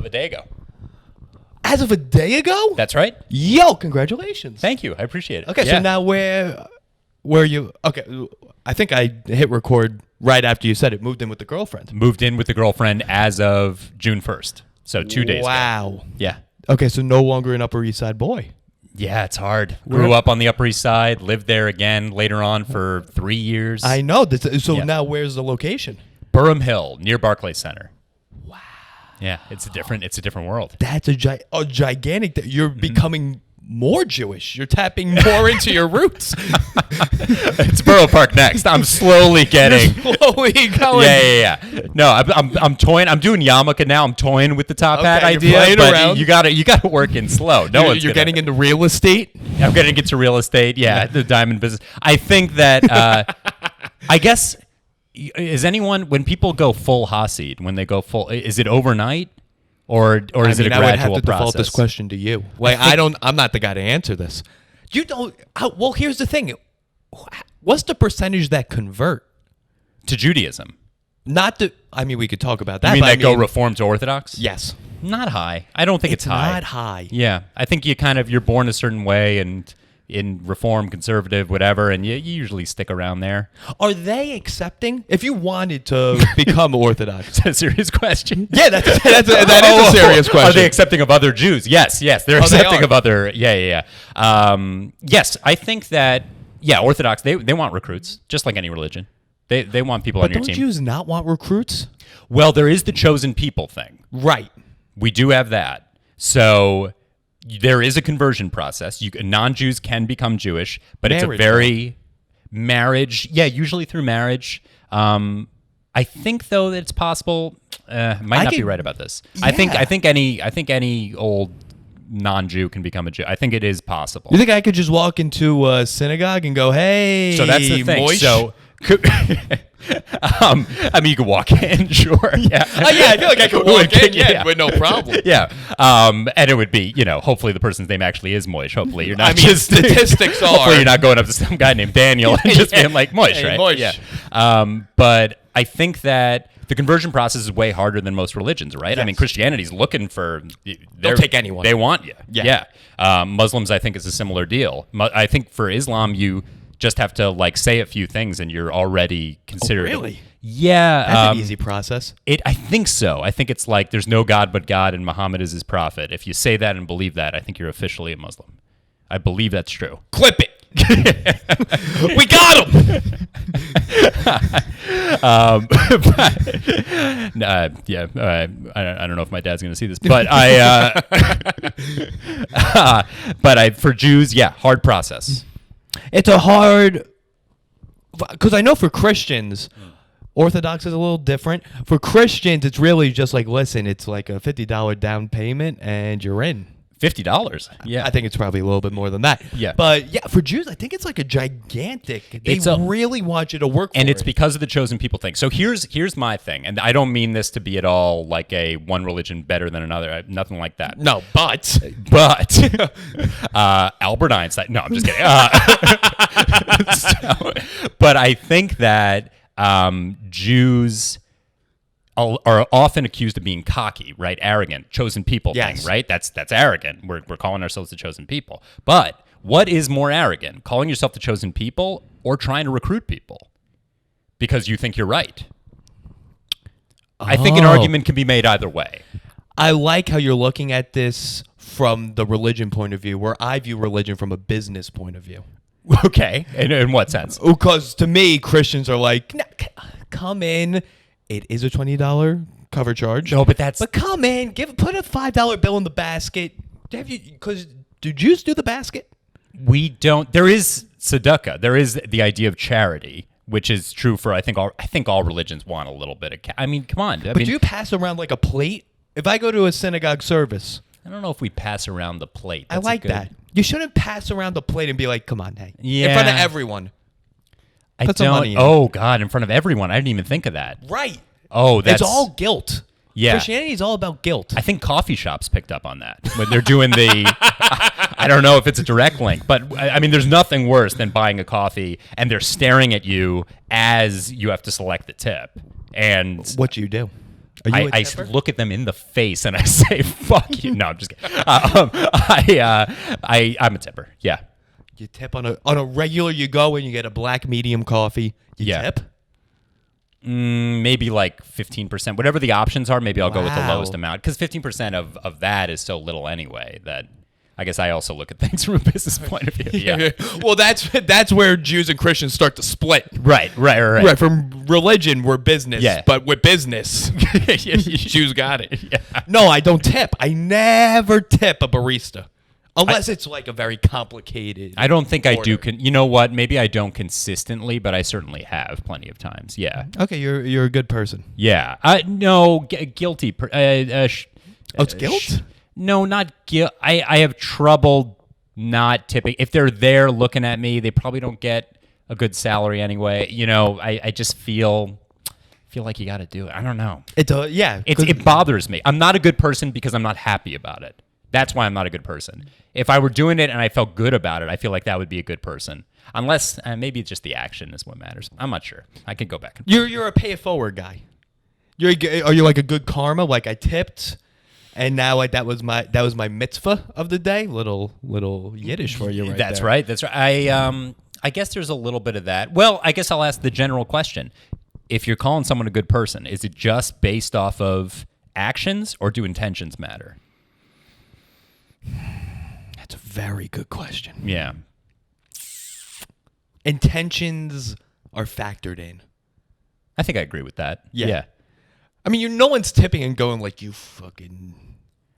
of a day ago. As of a day ago? That's right. Yo, congratulations. Thank you. I appreciate it. Okay, so now where you... Okay, I think I hit record right after you said it. Moved in with the girlfriend. Moved in with the girlfriend as of June 1st. So 2 days ago. Wow. Yeah. Okay, so no longer an Upper East Side boy. Yeah, it's hard. Grew up on the Upper East Side, lived there again later on for 3 years. I know. Now where's the location? Burham Hill, near Barclays Center. Wow. Yeah, it's a different world. That's a gigantic... You're becoming more Jewish. You're tapping more into your roots. It's Borough Park next. I'm slowly getting... Slowly going. Yeah. No, I'm toying. I'm doing yarmulke now. I'm toying with the top hat idea. But around. you gotta work in slow. You're getting into real estate? I'm getting into real estate. Yeah, the diamond business. I think that... I guess... Is anyone, when people go full Hasid, when they go full, is it overnight or is it a gradual process? I would have to default this question to you. Like, I'm not the guy to answer this. You don't, well, here's the thing. What's the percentage that convert? To Judaism? We could talk about that. You mean go Reform to Orthodox? Yes. Not high. I don't think it's high. Not high. Yeah. I think you're born a certain way and in Reform, Conservative, whatever, and you usually stick around there. Are they accepting? If you wanted to become Orthodox. Is that a serious question? Yeah, that is a serious question. Are they accepting of other Jews? Yes, they're accepting of other. Yeah. Yes, I think that. Yeah, Orthodox. They want recruits, just like any religion. They want people on your team. But don't Jews not want recruits? Well, there is the chosen people thing. Right. We do have that. So there is a conversion process. Non-Jews can become Jewish, but it's a very marriage. Yeah, usually through marriage. I think though that it's possible. Might not be right about this. Yeah. I think any old non-Jew can become a Jew. I think it is possible. You think I could just walk into a synagogue and go, "Hey"? So that's the thing. Moish? So. You could walk in, sure. Yeah. I feel like I could walk in, with no problem. Yeah. And it would be, hopefully the person's name actually is Moish. Hopefully you're not statistics are. Hopefully you're not going up to some guy named Daniel and just being like Moish, right? Moish. Yeah. But I think that the conversion process is way harder than most religions, right? Yes. I mean, Christianity's looking for... They'll take anyone. They want you. Yeah. Muslims, I think, is a similar deal. I think for Islam, you just have to say a few things and you're already considered. Oh, really? Yeah. That's an easy process. I think so. I think it's like there's no God but God and Muhammad is his prophet. If you say that and believe that, I think you're officially a Muslim. I believe that's true. Clip it. We got him. I don't know if my dad's going to see this, but for Jews, hard process. It's a hard, because I know for Christians, Orthodox is a little different. For Christians, it's really just like, listen, it's like a $50 down payment and you're in. $50? Yeah. I think it's probably a little bit more than that. Yeah. But yeah, for Jews, I think it's like a gigantic, they really want you to work for it. And it's because of the chosen people thing. So here's my thing, and I don't mean this to be at all like a one religion better than another, nothing like that. No, but Albert Einstein, no, I'm just kidding. But I think that Jews are often accused of being cocky, right? Arrogant, chosen people thing, right? That's arrogant. We're calling ourselves the chosen people. But what is more arrogant, calling yourself the chosen people or trying to recruit people because you think you're right? I think an argument can be made either way. I like how you're looking at this from the religion point of view, where I view religion from a business point of view. Okay. In what sense? Because to me, Christians are like, nah, come in. It is a $20 cover charge. No, but come in, put a $5 bill in the basket. Because do Jews do the basket? We don't. There is tzedakah. There is the idea of charity, which is true for I think all religions want a little bit of. Come on. But do you pass around like a plate? If I go to a synagogue service, I don't know if we pass around the plate. I like that. You shouldn't pass around the plate and be like, "Come on, hey," in front of everyone. Put some money in. Oh God, in front of everyone. I didn't even think of that. Right. Oh, it's all guilt. Yeah. Christianity is all about guilt. I think coffee shops picked up on that when they're doing the. I don't know if it's a direct link, but there's nothing worse than buying a coffee and they're staring at you as you have to select the tip. And what do you do? Are you a I tipper? look at them in the face and I say, "Fuck you." No, I'm just kidding. I'm a tipper. Yeah. You tip on a regular. You go and you get a black medium coffee. You Yeah. tip. Maybe like 15%. Whatever the options are, maybe I'll go with the Wow. lowest amount. Because 15% of that is so little anyway that I guess I also look at things from a business point of view. Yeah. Well, that's where Jews and Christians start to split. Right. Right, from religion, we're business. Yeah. But with business, Jews got it. Yeah. No, I don't tip. I never tip a barista. Unless it's like a very complicated. I don't think I do. order. You know what? Maybe I don't consistently, but I certainly have plenty of times. Yeah. Okay, you're a good person. Yeah. No, guilty. Oh, it's guilt? No, not guilt. I have trouble not tipping. If they're there looking at me, they probably don't get a good salary anyway. You know, I just feel like you got to do it. I don't know. It It bothers me. I'm not a good person because I'm not happy about it. That's why I'm not a good person. If I were doing it and I felt good about it, I feel like that would be a good person. Unless maybe it's just the action is what matters. I'm not sure. I could go back. You're a pay it forward guy. Are you like a good karma? Like I tipped, and now like that was my mitzvah of the day. Little Yiddish for you, right? That's there. right. That's right. I guess there's a little bit of that. Well, I guess I'll ask the general question. If you're calling someone a good person, is it just based off of actions or do intentions matter? That's a very good question. Yeah. Intentions are factored in. I think I agree with that. Yeah. I mean, no one's tipping and going like, "You fucking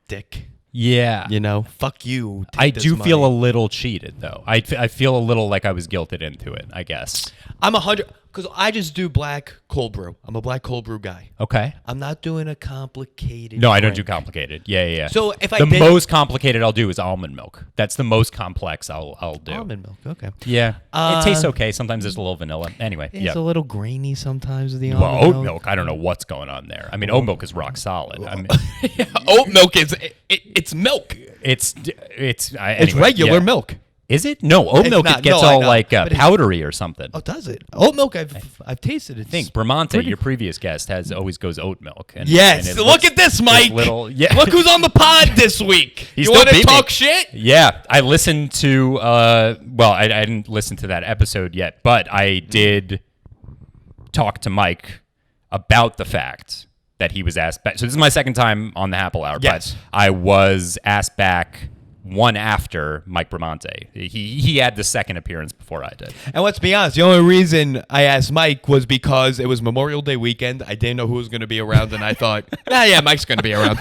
dick." Yeah. You know, fuck you. I take this do feel a money. little cheated, though. I feel a little like I was guilted into it, I guess. I'm 100 because I just do black cold brew. I'm a black cold brew guy. Okay. I'm not doing a complicated. No, I don't do drink. complicated. Yeah. So if I the did most complicated I'll do is almond milk. That's the most complex I'll do. almond milk, okay, Yeah. It tastes okay. Sometimes there's a little vanilla. Anyway, it's yeah. a little grainy sometimes. The Well, almond oat milk, I don't know what's going on there. I mean, oat milk is rock solid. I mean, Oat milk is it's milk. it's It's anyway, regular yeah. milk. Is it? No, oat It's milk not. it gets No, I all know. like But it's- powdery or something. Oh, does it? Oat milk. I've tasted it. I think Bramante, your previous guest, always goes oat milk. And, Yes. and it Look looks at this, Mike. yeah. Look who's on the pod this week. He's You still want to beat me. talk shit? Yeah, I listened to. I didn't listen to that episode yet, but I did talk to Mike about the fact that he was asked back. So this is my second time on the Happy Hour. Yes. But I was asked back one after Mike Bramante. He had the second appearance before I did. And let's be honest, the only reason I asked Mike was because it was Memorial Day weekend. I didn't know who was going to be around, and I thought, Mike's going to be around.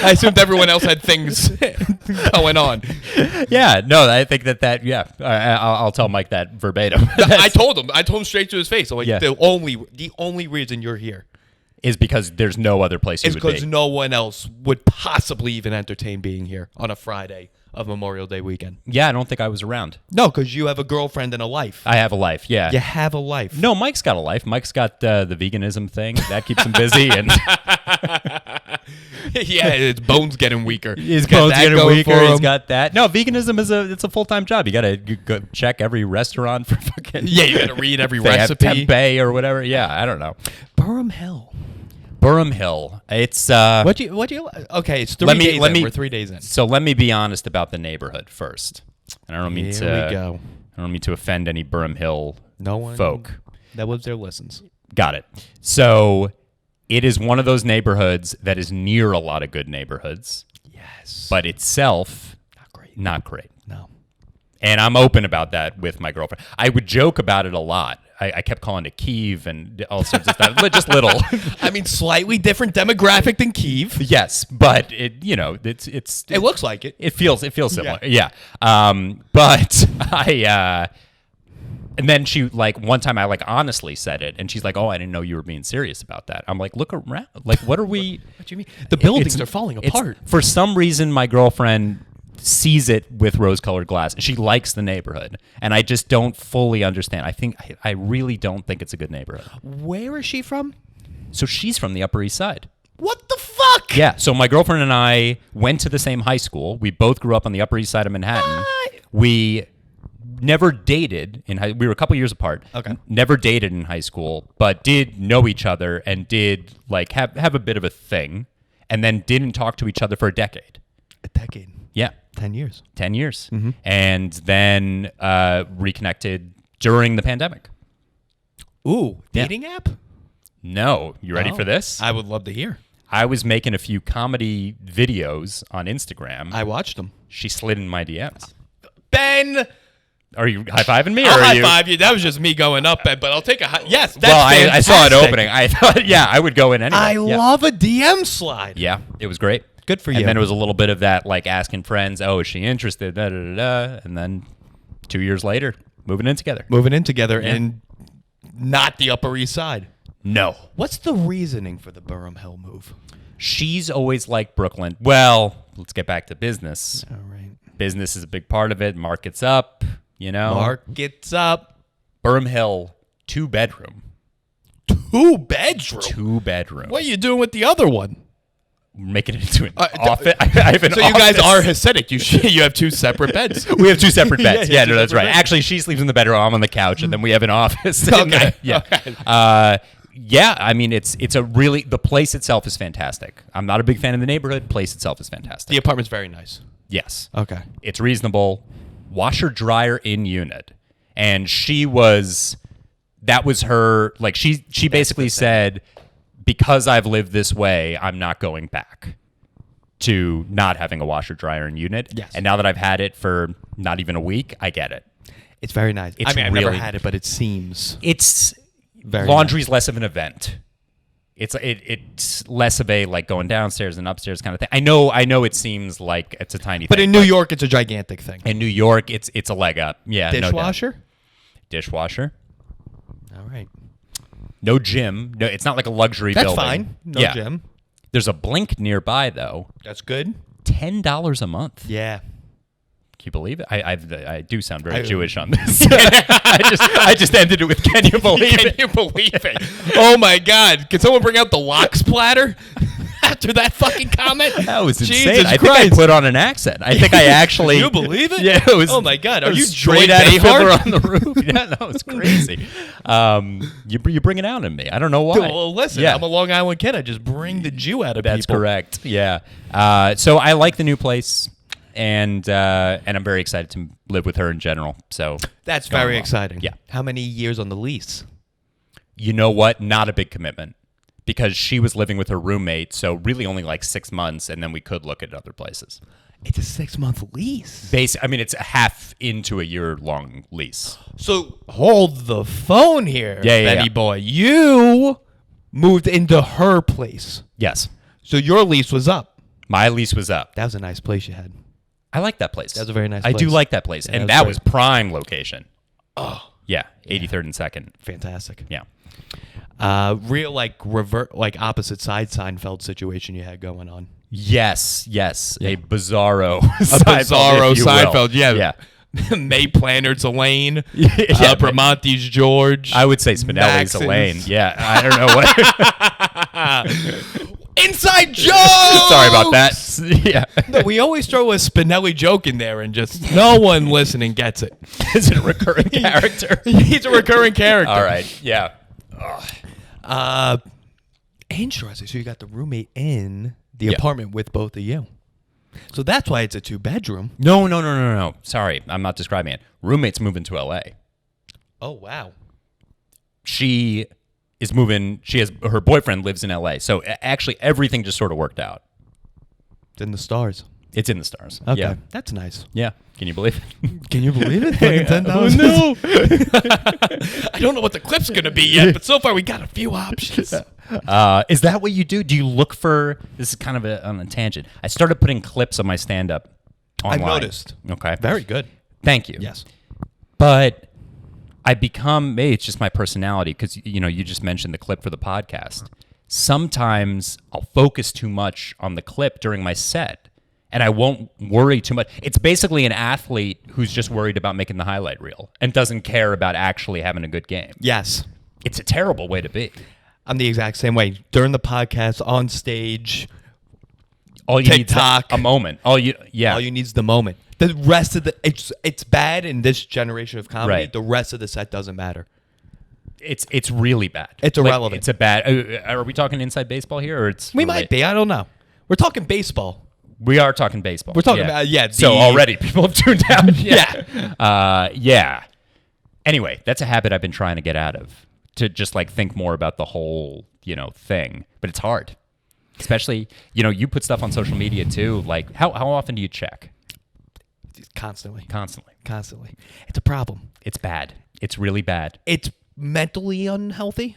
I assumed everyone else had things going on. Yeah, no, I think that yeah, I'll tell Mike that verbatim. I told him straight to his face. I'm like, Yeah. the only reason you're here is because there's no other place you is would because be. no one else would possibly even entertain being here on a Friday of Memorial Day weekend. Yeah, I don't think I was around. No, because you have a girlfriend and a life. I have a life, yeah. You have a life. No, Mike's got a life. Mike's got the veganism thing. That keeps him busy. And Yeah, his bones getting weaker. his got bones that getting going weaker. for He's him. got that. No, veganism it's a full-time job. You got to go check every restaurant for fucking... Yeah, you got to read every they have recipe. tempeh or whatever. Yeah, I don't know. Burham Hill. Burham Hill. It's... What you? Okay, it's 3 days in. We're 3 days in. So let me be honest about the neighborhood first. And I don't mean Here we go. I don't mean to offend any Burham Hill No one folk. that lives there listens. Got it. So it is one of those neighborhoods that is near a lot of good neighborhoods, Yes. but itself Not great. not great. No. And I'm open about that with my girlfriend. I would joke about it a lot. I kept calling it Kiev and all sorts of stuff, but just little. I mean, slightly different demographic than Kiev. Yes, but it It looks like it. It feels similar. Yeah. But and then she one time I honestly said it and she's like, "Oh, I didn't know you were being serious about that." I'm like, "Look around. What are we What do you mean? The buildings are falling apart. For some reason my girlfriend sees it with rose-colored glass. She likes the neighborhood, and I just don't fully understand. I really don't think it's a good neighborhood. Where is she from? So she's from the Upper East Side. What the fuck? Yeah. So my girlfriend and I went to the same high school. We both grew up on the Upper East Side of Manhattan. We never dated in high. We were a couple years apart. Okay. Never dated in high school, but did know each other and did like have a bit of a thing, and then didn't talk to each other for a decade. A decade. Yeah. 10 years. 10 years. And then reconnected during the pandemic. Ooh, Yeah. dating app? No. You ready for this? I would love to hear. I was making a few comedy videos on Instagram. I watched them. She slid in my DMs. Ben! Are you high-fiving me? I'll or are high you? five you. That was just me going up, Ben, but I'll take a high. Yes, that's Well, I saw it fantastic. opening. I thought, yeah, I would go in anyway. I Yeah. love a DM slide. Yeah, it was great. Good for you. And then it was a little bit of that, like asking friends, oh, is she interested? Da, da, da, da. And then 2 years later, moving in together. Moving in together and not the Upper East Side. No. What's the reasoning for the Burham Hill move? She's always liked Brooklyn. Well, let's get back to business. All right. Business is a big part of it. Market's up, you know. Market's up. Burham Hill, 2-bedroom. 2-bedroom? 2-bedroom. What are you doing with the other one? Making it into an office. I have an So you guys office. are Hasidic. You have 2 separate beds. We have 2 separate beds. Yeah, Yeah, two no, that's separate right. beds. Actually, she sleeps in the bedroom. I'm on the couch, and then we have an office. Okay. Yeah. Okay. Yeah. I mean, it's a really, the place itself is fantastic. I'm not a big fan of the neighborhood. Place itself is fantastic. The apartment's very nice. Yes. Okay. It's reasonable. Washer dryer in unit, and that was her. Like she basically said, because I've lived this way, I'm not going back to not having a washer dryer in unit. Yes. And now that I've had it for not even a week, I get it. It's very nice. It's I mean, I've never really- had it, but it seems It's very laundry's less of an event. It's less of a like going downstairs and upstairs kind of thing. I know it seems like it's a tiny But thing. in New York, it's a gigantic thing. In New York, it's a leg up. Yeah. no doubt. Dishwasher? Dishwasher. All right. No gym. No, it's not like a luxury That's building. fine. No Yeah. gym. There's a Blink nearby though. That's good. $10 a month. Yeah. Can you believe it? I do sound very Jewish on this. I just ended it with can you believe Can it? you believe it? Oh my God! Can someone bring out the lox platter after that fucking comment? That was insane. Jesus I think Christ. I put on an accent. I think I actually. You believe it? Yeah, it was. Oh my God! Are it was you straight Joy out of Behar? Fiddler on the Roof? Yeah, no, it's crazy. You bring it out in me. I don't know why. Well, listen, Yeah. I'm a Long Island kid. I just bring the Jew out of That's people. correct. Yeah. So I like the new place, and I'm very excited to live with her in general. So That's going very well. exciting. Yeah. How many years on the lease? You know what? Not a big commitment because she was living with her roommate, so really only like 6 months, and then we could look at other places. It's a 6-month lease. I mean, it's a half into a year-long lease. So hold the phone here, Yeah, Benny yeah. boy. You moved into her place, Yes. so your lease was up. My lease was up. That was a nice place you had. I like that place. That was a very nice I do place. like that place. Yeah, and it was that great. was prime location. Oh, Yeah, 83rd and 2nd. fantastic. Yeah. Real opposite side Seinfeld situation you had going on. Yes. A bizarro Bizarro if you will. Seinfeld, yeah. Yeah. May Planner's Elaine. Yeah, Bramante's George. I would say Spinelli's Maxon's. Elaine. Yeah, I don't know what. Inside joke. Sorry about that. Yeah. No, we always throw a Spinelli joke in there and just no one listening gets it. Is it a recurring character? He's a recurring character. All right. Yeah. Interesting. So you got the roommate in the Yeah. apartment with both of you. So that's why it's a 2-bedroom. No. Sorry, I'm not describing it. Roommate's moving to LA. Oh, wow. She is moving. Her boyfriend lives in LA. So actually, everything just sort of worked out. It's in the stars. It's in the stars. Okay. Yeah. That's nice. Yeah. Can you believe it? Can you believe it? Fucking $10. Oh, no. I don't know what the clip's going to be yet, but so far we got a few options. Is that what you do? Do you look for? This is kind of on a tangent. I started putting clips of my stand-up online. I've noticed. Okay. Very good. Thank you. Yes. But maybe it's just my personality because, you just mentioned the clip for the podcast. Sometimes I'll focus too much on the clip during my set and I won't worry too much. It's basically an athlete who's just worried about making the highlight reel and doesn't care about actually having a good game. Yes. It's a terrible way to be. I'm the exact same way. During the podcast, on stage, All you need TikTok. is a moment. All you need is the moment. The rest of it's bad in this generation of comedy. Right. The rest of the set doesn't matter. It's really bad. It's irrelevant. It's a bad. Are we talking inside baseball here, or it's? We might be. I don't know. We're talking baseball. We are talking baseball. We're talking about So already people have tuned out. Yeah. Yeah. Anyway, that's a habit I've been trying to get out of. To just like think more about the whole thing, but it's hard. Especially you put stuff on social media too. Like how often do you check? Constantly. Constantly. It's a problem. It's bad. It's really bad. It's mentally unhealthy.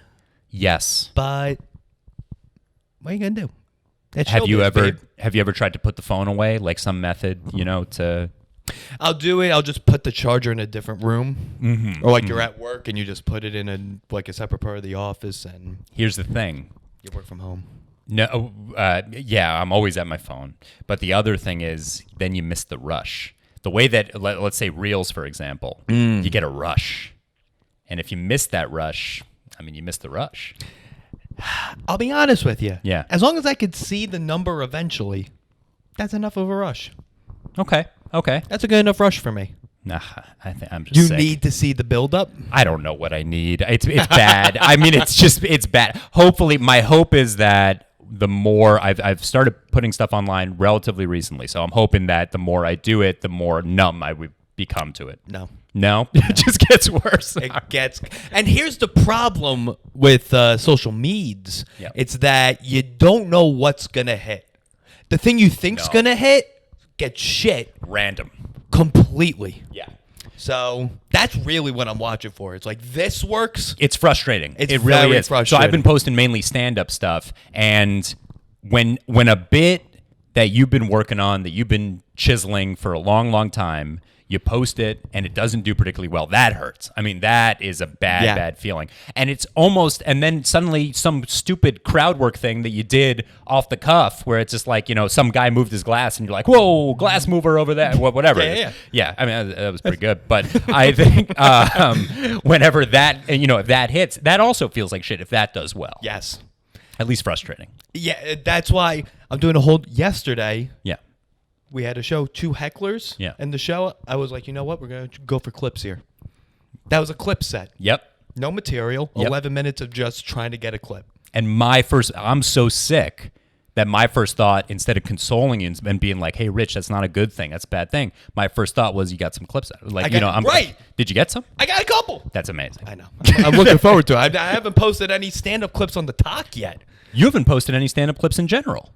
Yes. But what are you gonna do? Have you ever tried to put the phone away, like some method, to? I'll do it. I'll just put the charger in a different room, or like you're at work and you just put it in a separate part of the office. And here's the thing: you work from home. No, yeah, I'm always at my phone. But the other thing is, then you miss the rush. The way that, let's say Reels, for example, you get a rush. And if you miss that rush, you miss the rush. I'll be honest with you. Yeah. As long as I could see the number eventually, that's enough of a rush. Okay. That's a good enough rush for me. Nah, I'm just You sick. need to see the buildup? I don't know what I need. It's bad. It's bad. Hopefully, my hope is that the more I've started putting stuff online relatively recently, so I'm hoping that the more I do it, the more numb I would become to it. No, it just gets worse. And here's the problem with social meds. Yep. It's that you don't know what's gonna hit. The thing you think's gonna hit gets shit Random. completely. Yeah. So that's really what I'm watching for. It's like, this works. It's frustrating. It really very is. frustrating. So I've been posting mainly stand-up stuff, and when a bit that you've been working on, that you've been chiseling for a long, long time, you post it and it doesn't do particularly well, that hurts. That is a bad feeling. And it's almost, and then suddenly some stupid crowd work thing that you did off the cuff where it's just like, some guy moved his glass and you're like, whoa, glass mover over there, whatever. Yeah. That was pretty good. But I think whenever that, if that hits, that also feels like shit if that does well. Yes. At least frustrating. Yeah, that's why I'm doing a whole, yesterday. Yeah. We had a show, 2 hecklers. Yeah. And the show, I was like, you know what? We're going to go for clips here. That was a clip set. Yep. No material. Yep. 11 minutes of just trying to get a clip. And I'm so sick that my first thought, instead of consoling you and being like, hey, Rich, that's not a good thing, that's a bad thing, my first thought was, you got some clips out. Like, right. Did you get some? I got a couple. That's amazing. I know. I'm looking forward to it. I haven't posted any stand-up clips on the talk yet. You haven't posted any stand-up clips in general.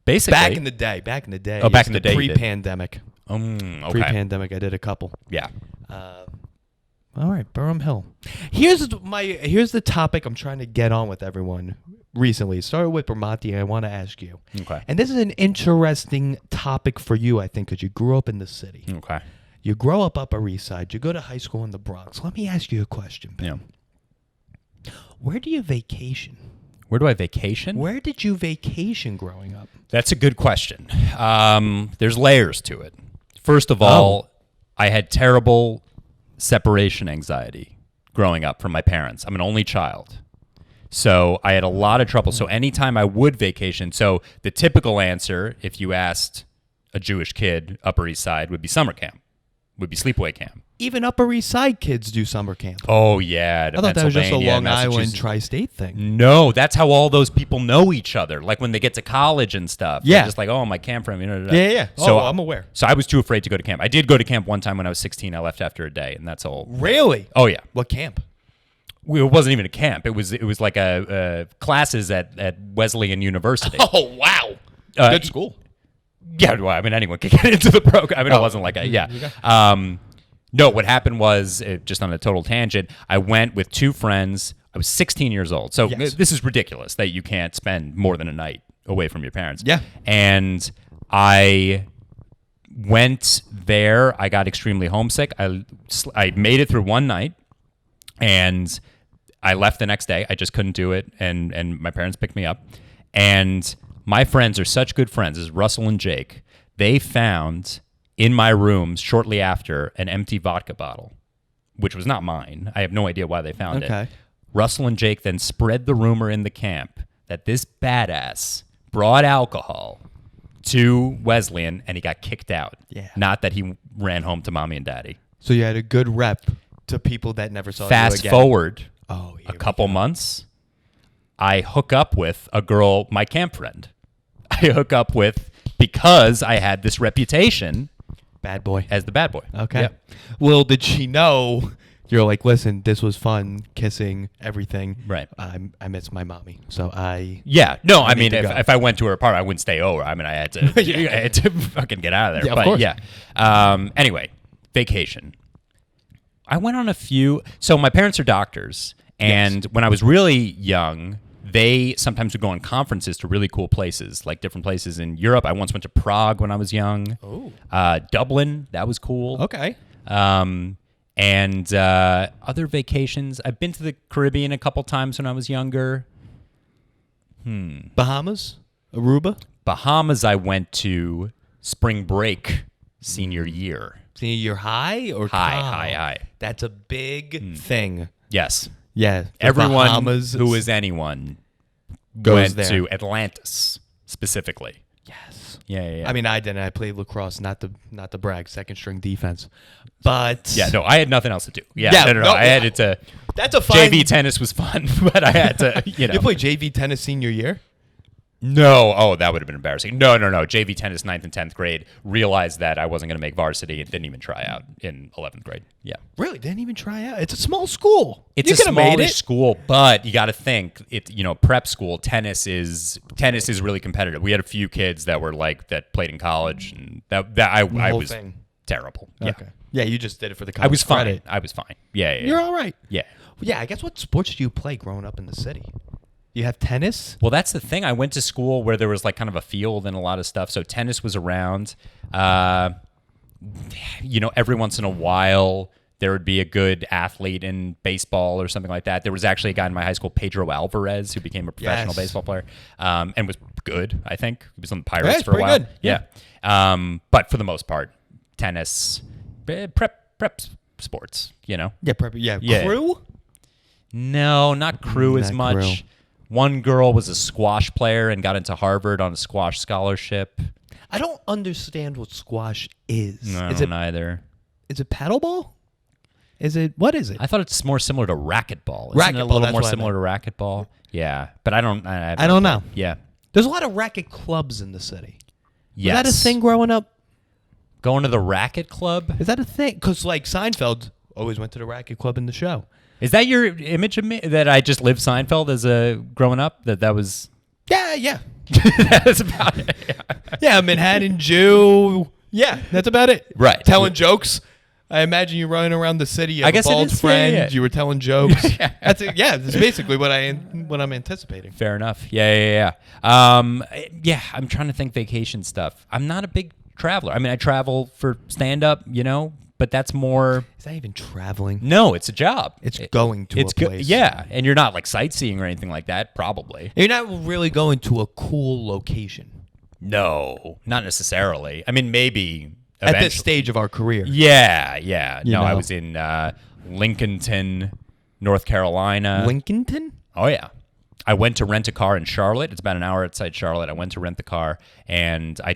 Basically. Back in the day. Oh, back in the day. Pre-pandemic. Okay. Pre-pandemic, I did a couple. Yeah. All right, Burham Hill. Here's the topic I'm trying to get on with everyone recently. It started with Bramante, and I want to ask you. Okay. And this is an interesting topic for you, I think, because you grew up in the city. Okay. You grow up Upper East Side. You go to high school in the Bronx. Let me ask you a question, Ben. Yeah. Where do you vacation? Where do I vacation? Where did you vacation growing up? That's a good question. There's layers to it. First of all, I had terrible separation anxiety growing up from my parents. I'm an only child. So I had a lot of trouble. So anytime I would vacation, so the typical answer, if you asked a Jewish kid, Upper East Side, would be summer camp, would be sleepaway camp. Even Upper East Side kids do summer camp. Oh, yeah. I thought that was just a Pennsylvania, Long Island Massachusetts. tri-state thing. No, that's how all those people know each other. Like when they get to college and stuff. Yeah. They're just like, oh, my camp friend. Yeah. So I'm aware. So I was too afraid to go to camp. I did go to camp one time when I was 16. I left after a day, and that's all. Really? Oh, yeah. What camp? It wasn't even a camp. It was like a classes at Wesleyan University. Oh, wow. Good school. Yeah, well, anyone could get into the program. It wasn't like no, what happened was, just on a total tangent, I went with 2 friends. I was 16 years old. So this is ridiculous that you can't spend more than a night away from your parents. Yeah. And I went there. I got extremely homesick. I made it through one night, and I left the next day. I just couldn't do it, and my parents picked me up. And my friends are such good friends. This is Russell and Jake. They found in my room shortly after an empty vodka bottle, which was not mine. I have no idea why they found it. Russell and Jake then spread the rumor in the camp that this badass brought alcohol to Wesleyan, and he got kicked out. Yeah. Not that he ran home to mommy and daddy. So you had a good rep to people that never saw you Fast again. forward Oh, a couple months, I hook up with a girl, my camp friend. I hook up with because I had this reputation Bad boy. as the bad boy. Okay. Yeah. Well, did she know? You're like, listen, this was fun, kissing, everything. Right. I miss my mommy, so I. Yeah. No, I mean, need to go. if I went to her apartment, I wouldn't stay over. I mean, I had to, Yeah. I had to fucking get out of there. Yeah, of but course. yeah. Anyway, vacation. I went on a few. So my parents are doctors, and when I was really young, they sometimes would go on conferences to really cool places, like different places in Europe. I once went to Prague when I was young. Oh. Dublin, that was cool. Okay. And other vacations. I've been to the Caribbean a couple times when I was younger. Bahamas, Aruba, Bahamas, I went to spring break senior year. senior year high or High. That's a big thing. Yes. Yeah. the Everyone Bahamas who is anyone goes went there. to Atlantis specifically. Yes. Yeah. I mean, I didn't. I played lacrosse, not to brag, second string defense. But Yeah, no, I had nothing else to do. Yeah, Yeah, no. no, I had it to. that's a fine. JV tennis was fun, but I had to, you know. You played JV tennis senior year? No, oh, that would have been embarrassing. No. JV tennis 9th and 10th grade, realized that I wasn't going to make varsity and didn't even try out in 11th grade. Yeah. Really? Didn't even try out? It's a small school. It's You a could have made smallish it. school, but you got to think prep school. Tennis is really competitive. We had a few kids that were like that played in college, and I whole was thing. terrible. Yeah, Okay. Yeah, you just did it for the I was fine. credit. I was fine. Yeah. You're all right. Yeah. Yeah, I guess what sports do you play growing up in the city? You have tennis? Well, that's the thing. I went to school where there was like kind of a field and a lot of stuff. So tennis was around. Every once in a while there would be a good athlete in baseball or something like that. There was actually a guy in my high school, Pedro Alvarez, who became a professional Yes. baseball player and was good, I think. He was on the Pirates Yeah, for a while. pretty Yeah. But for the most part, tennis, prep sports, Yeah, Yeah. Crew? No, not crew as Not much. crew. One girl was a squash player and got into Harvard on a squash scholarship. I don't understand what squash is. No, I is don't either. Is it paddleball? What is it? I thought it's more similar to racquetball. Isn't it a Racquetball, little that's more what I similar to racquetball? Yeah, but I don't know. Yeah. There's a lot of racket clubs in the city. Yes. Was that a thing growing up? Going to the racket club? Is that a thing? Because like Seinfeld always went to the racket club in the show. Is that your image of me? That I just lived Seinfeld as a growing up? That was... Yeah. That's about it. Yeah, Manhattan Jew. Yeah, that's about it. Right. Telling jokes. I imagine you running around the city. You have I guess a it bald is, friend. yeah. You were telling jokes. That's it. Yeah, that's basically what I'm anticipating. Fair enough. Yeah. I'm trying to think vacation stuff. I'm not a big traveler. I mean, I travel for stand-up, but that's more... Is that even traveling? No, it's a job. It's going to a place. Yeah, and you're not like sightseeing or anything like that, probably. You're not really going to a cool location. No, not necessarily. I mean, maybe At eventually. this stage of our career. Yeah. You No, I know. was in Lincolnton, North Carolina. Lincolnton? Oh, yeah. I went to rent a car in Charlotte. It's about an hour outside Charlotte. I went to rent the car, and I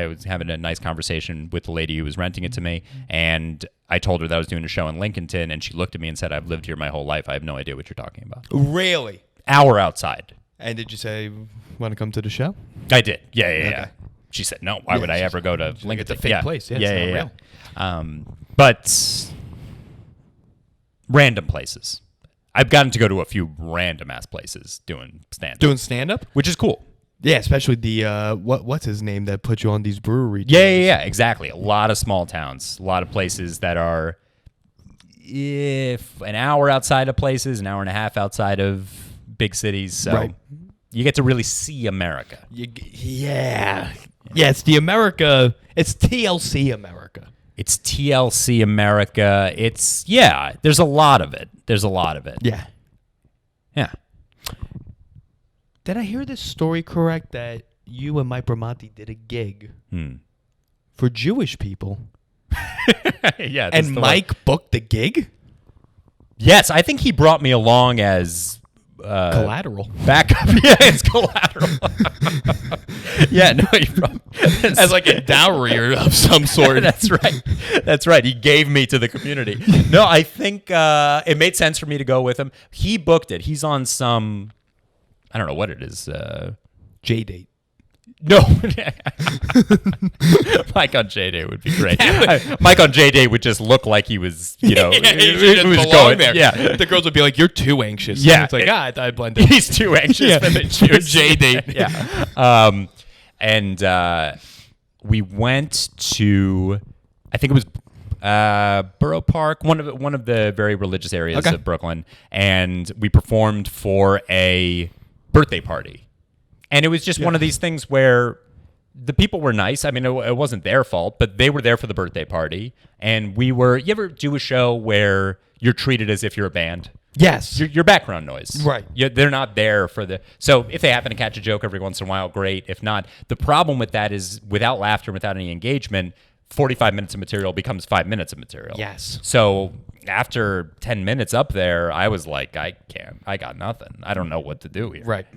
was having a nice conversation with the lady who was renting it to me, and I told her that I was doing a show in Lincolnton, and she looked at me and said, "I've lived here my whole life. I have no idea what you're talking about." Really? Hour outside. And did you say, want to come to the show? I did. Yeah. Okay. She said, "No. Why would I ever go to Lincoln? It's a fake place. Yeah, it's not real. But random places. I've gotten to go to a few random ass places doing stand-up, Doing stand-up? which is cool. Yeah, especially the, what's his name that put you on these brewery tours? Yeah, exactly. A lot of small towns, a lot of places that are an hour outside of places, an hour and a half outside of big cities. So Right. you get to really see America. Yeah, it's the America, it's TLC America. It's TLC America. There's a lot of it. Yeah. Yeah. Did I hear this story correct that you and Mike Bramante did a gig for Jewish people? Yeah. And Mike booked the gig? Yes, I think he brought me along as Collateral. backup. Yeah, it's collateral. Yeah, no, As like a dowry or of some sort. That's right. That's right. He gave me to the community. No, I think it made sense for me to go with him. He booked it. He's on some, I don't know what it is. J-date. No. Mike on J-Day would be great. Mike on J-Day would just look like he was, he was going there. Yeah. The girls would be like, "You're too anxious." Yeah. It's like, I blend in. He's too anxious for the J-Date. Yeah. And we went to, I think it was Borough Park, one of the very religious areas of Brooklyn, and we performed for a birthday party. And it was just one of these things where the people were nice. I mean, it wasn't their fault, but they were there for the birthday party. And you ever do a show where you're treated as if you're a band? Yes. Your background noise. Right. They're not there for so if they happen to catch a joke every once in a while, great. If not, the problem with that is without laughter, without any engagement, 45 minutes of material becomes 5 minutes of material. Yes. So after 10 minutes up there, I was like, I got nothing. I don't know what to do here. Right.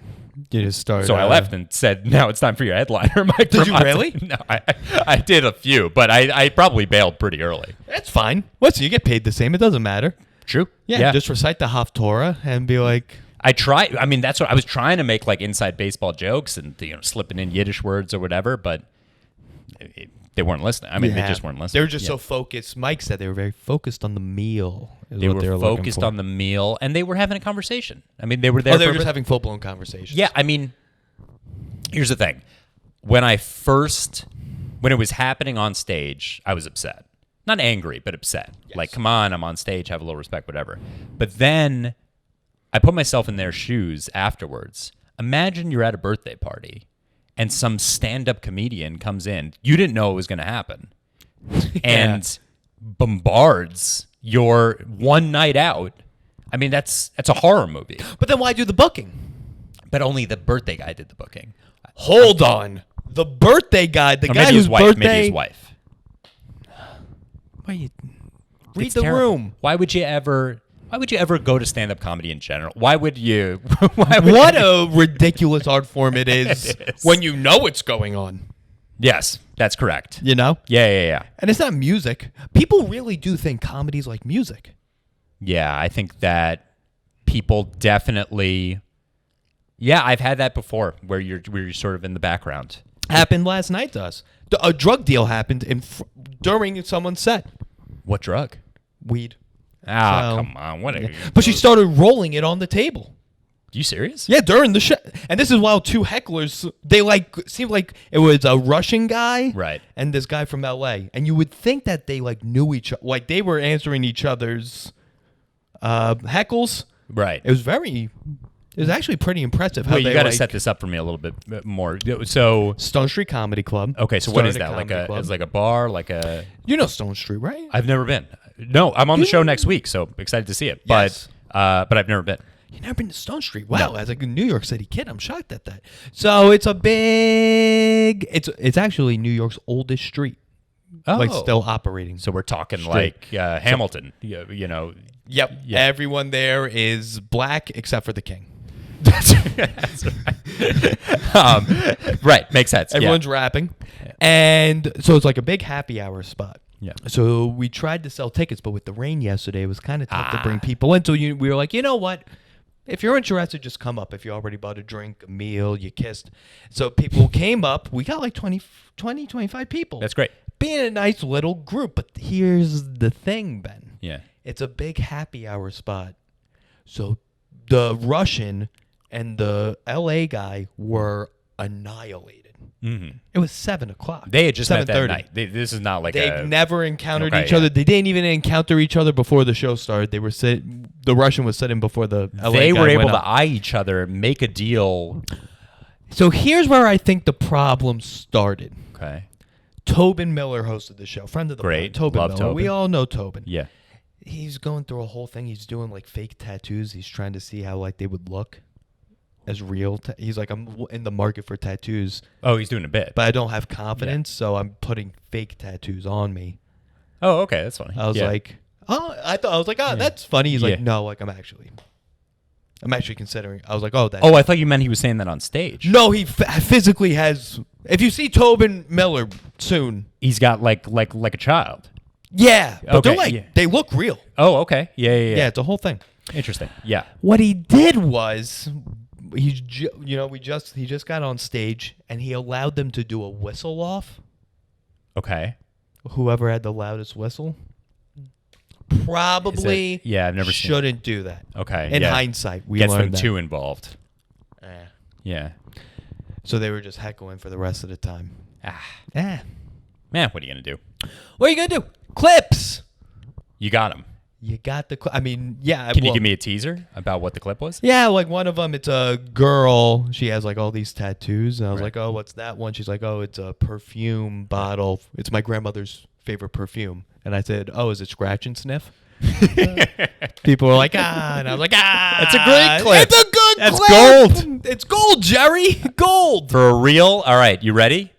You just started. So I left and said, "Now it's time for your headliner, Mike." Did you really? No, I did a few, but I probably bailed pretty early. That's fine. Listen, you get paid the same. It doesn't matter. True. Yeah. Just recite the Haftorah and be like. I try. I mean, that's what I was trying to make, like inside baseball jokes and slipping in Yiddish words or whatever, but they weren't listening. I mean, they just weren't listening. They were just so focused. Mike said they were very focused on the meal. They were focused on the meal, and they were having a conversation. I mean, they were there. They were just having full blown conversations. Yeah, I mean, here's the thing: when it was happening on stage, I was upset. Not angry, but upset. Yes. Like, come on, I'm on stage, have a little respect, whatever. But then I put myself in their shoes afterwards. Imagine you're at a birthday party and some stand-up comedian comes in. You didn't know it was going to happen. And bombards your one night out. I mean, that's a horror movie. But then why do the booking? But only the birthday guy did the booking. Hold on. The birthday guy, the guy whose maybe birthday... his wife. Read the room. Why would you ever go to stand-up comedy in general? Why would you? What a ridiculous art form it is when you know what's going on. Yes, that's correct. You know? Yeah. And it's not music. People really do think comedy's like music. Yeah, I think that people definitely... Yeah, I've had that before where you're sort of in the background. Happened last night to us. A drug deal happened during someone's set. What drug? Weed. Come on. What? But she started rolling it on the table. You serious? Yeah, during the show. And this is while two hecklers, they seemed like it was a Russian guy. Right. And this guy from LA. And you would think that they knew each other. Like they were answering each other's heckles. Right. It was actually pretty impressive. Wait, you got to set this up for me a little bit more. So Stone Street Comedy Club. Okay, so what is that? It's like a bar, like a... You know Stone Street, right? I've never been. No, I'm on the show next week, so excited to see it. Yes. But I've never been. You've never been to Stone Street? Wow, as a New York City kid, I'm shocked at that. So it's a big... It's actually New York's oldest street. Oh. Like still operating. So we're talking like Hamilton, you know. Yep. Yeah. Everyone there is black except for the king. That's right. Right, makes sense. Everyone's rapping. And so it's like a big happy hour spot. Yeah. So we tried to sell tickets, but with the rain yesterday, it was kind of tough to bring people in. So we were like, you know what? If you're interested, just come up. If you already bought a drink, a meal, you kissed. So people came up. We got like 20, 25 people. That's great. Being a nice little group. But here's the thing, Ben. Yeah. It's a big happy hour spot. So the Russian and the LA guy were annihilated. Mm-hmm. It was 7:00. They had just met that night. This is not like they've never encountered each other. They didn't even encounter each other before the show started. They were the Russian was sitting before the LA They guy were able went to up. eye each other, make a deal. So here's where I think the problem started. Okay. Tobin Miller hosted the show. Friend of the Great. pod, Tobin Love Miller. Tobin. We all know Tobin. Yeah. He's going through a whole thing. He's doing like fake tattoos. He's trying to see how like they would look as real. He's like, I'm in the market for tattoos. Oh, he's doing a bit. But I don't have confidence, so I'm putting fake tattoos on me. Oh, okay. That's funny. I was like, that's funny. He's like, no, like I'm actually. I'm actually considering. I was like, oh, that. Oh, I thought you meant he was saying that on stage. No, he physically has. If you see Tobin Miller soon, He's got like a child. yeah, but Okay, they're like they look real. Oh, okay. Yeah. Yeah, it's a whole thing. Interesting. Yeah. What he did was, he just got on stage and he allowed them to do a whistle off. Okay. Whoever had the loudest whistle probably I've never seen shouldn't do that. Okay. In yeah. hindsight, we Gets them learned that. too involved. Eh. Yeah. So they were just heckling for the rest of the time. Man, what are you gonna do? What are you gonna do? Clips. You got him. You got the. I mean, yeah. Can you give me a teaser about what the clip was? Yeah, like one of them, it's a girl. She has like all these tattoos. And I was Right. like, oh, what's that one? She's like, oh, it's a perfume bottle. It's my grandmother's favorite perfume. And I said, oh, is it Scratch and Sniff? People were like, and I was like, That's a great clip. It's a good That's clip. gold. It's gold, Jerry. Gold. For a reel? All right, you ready?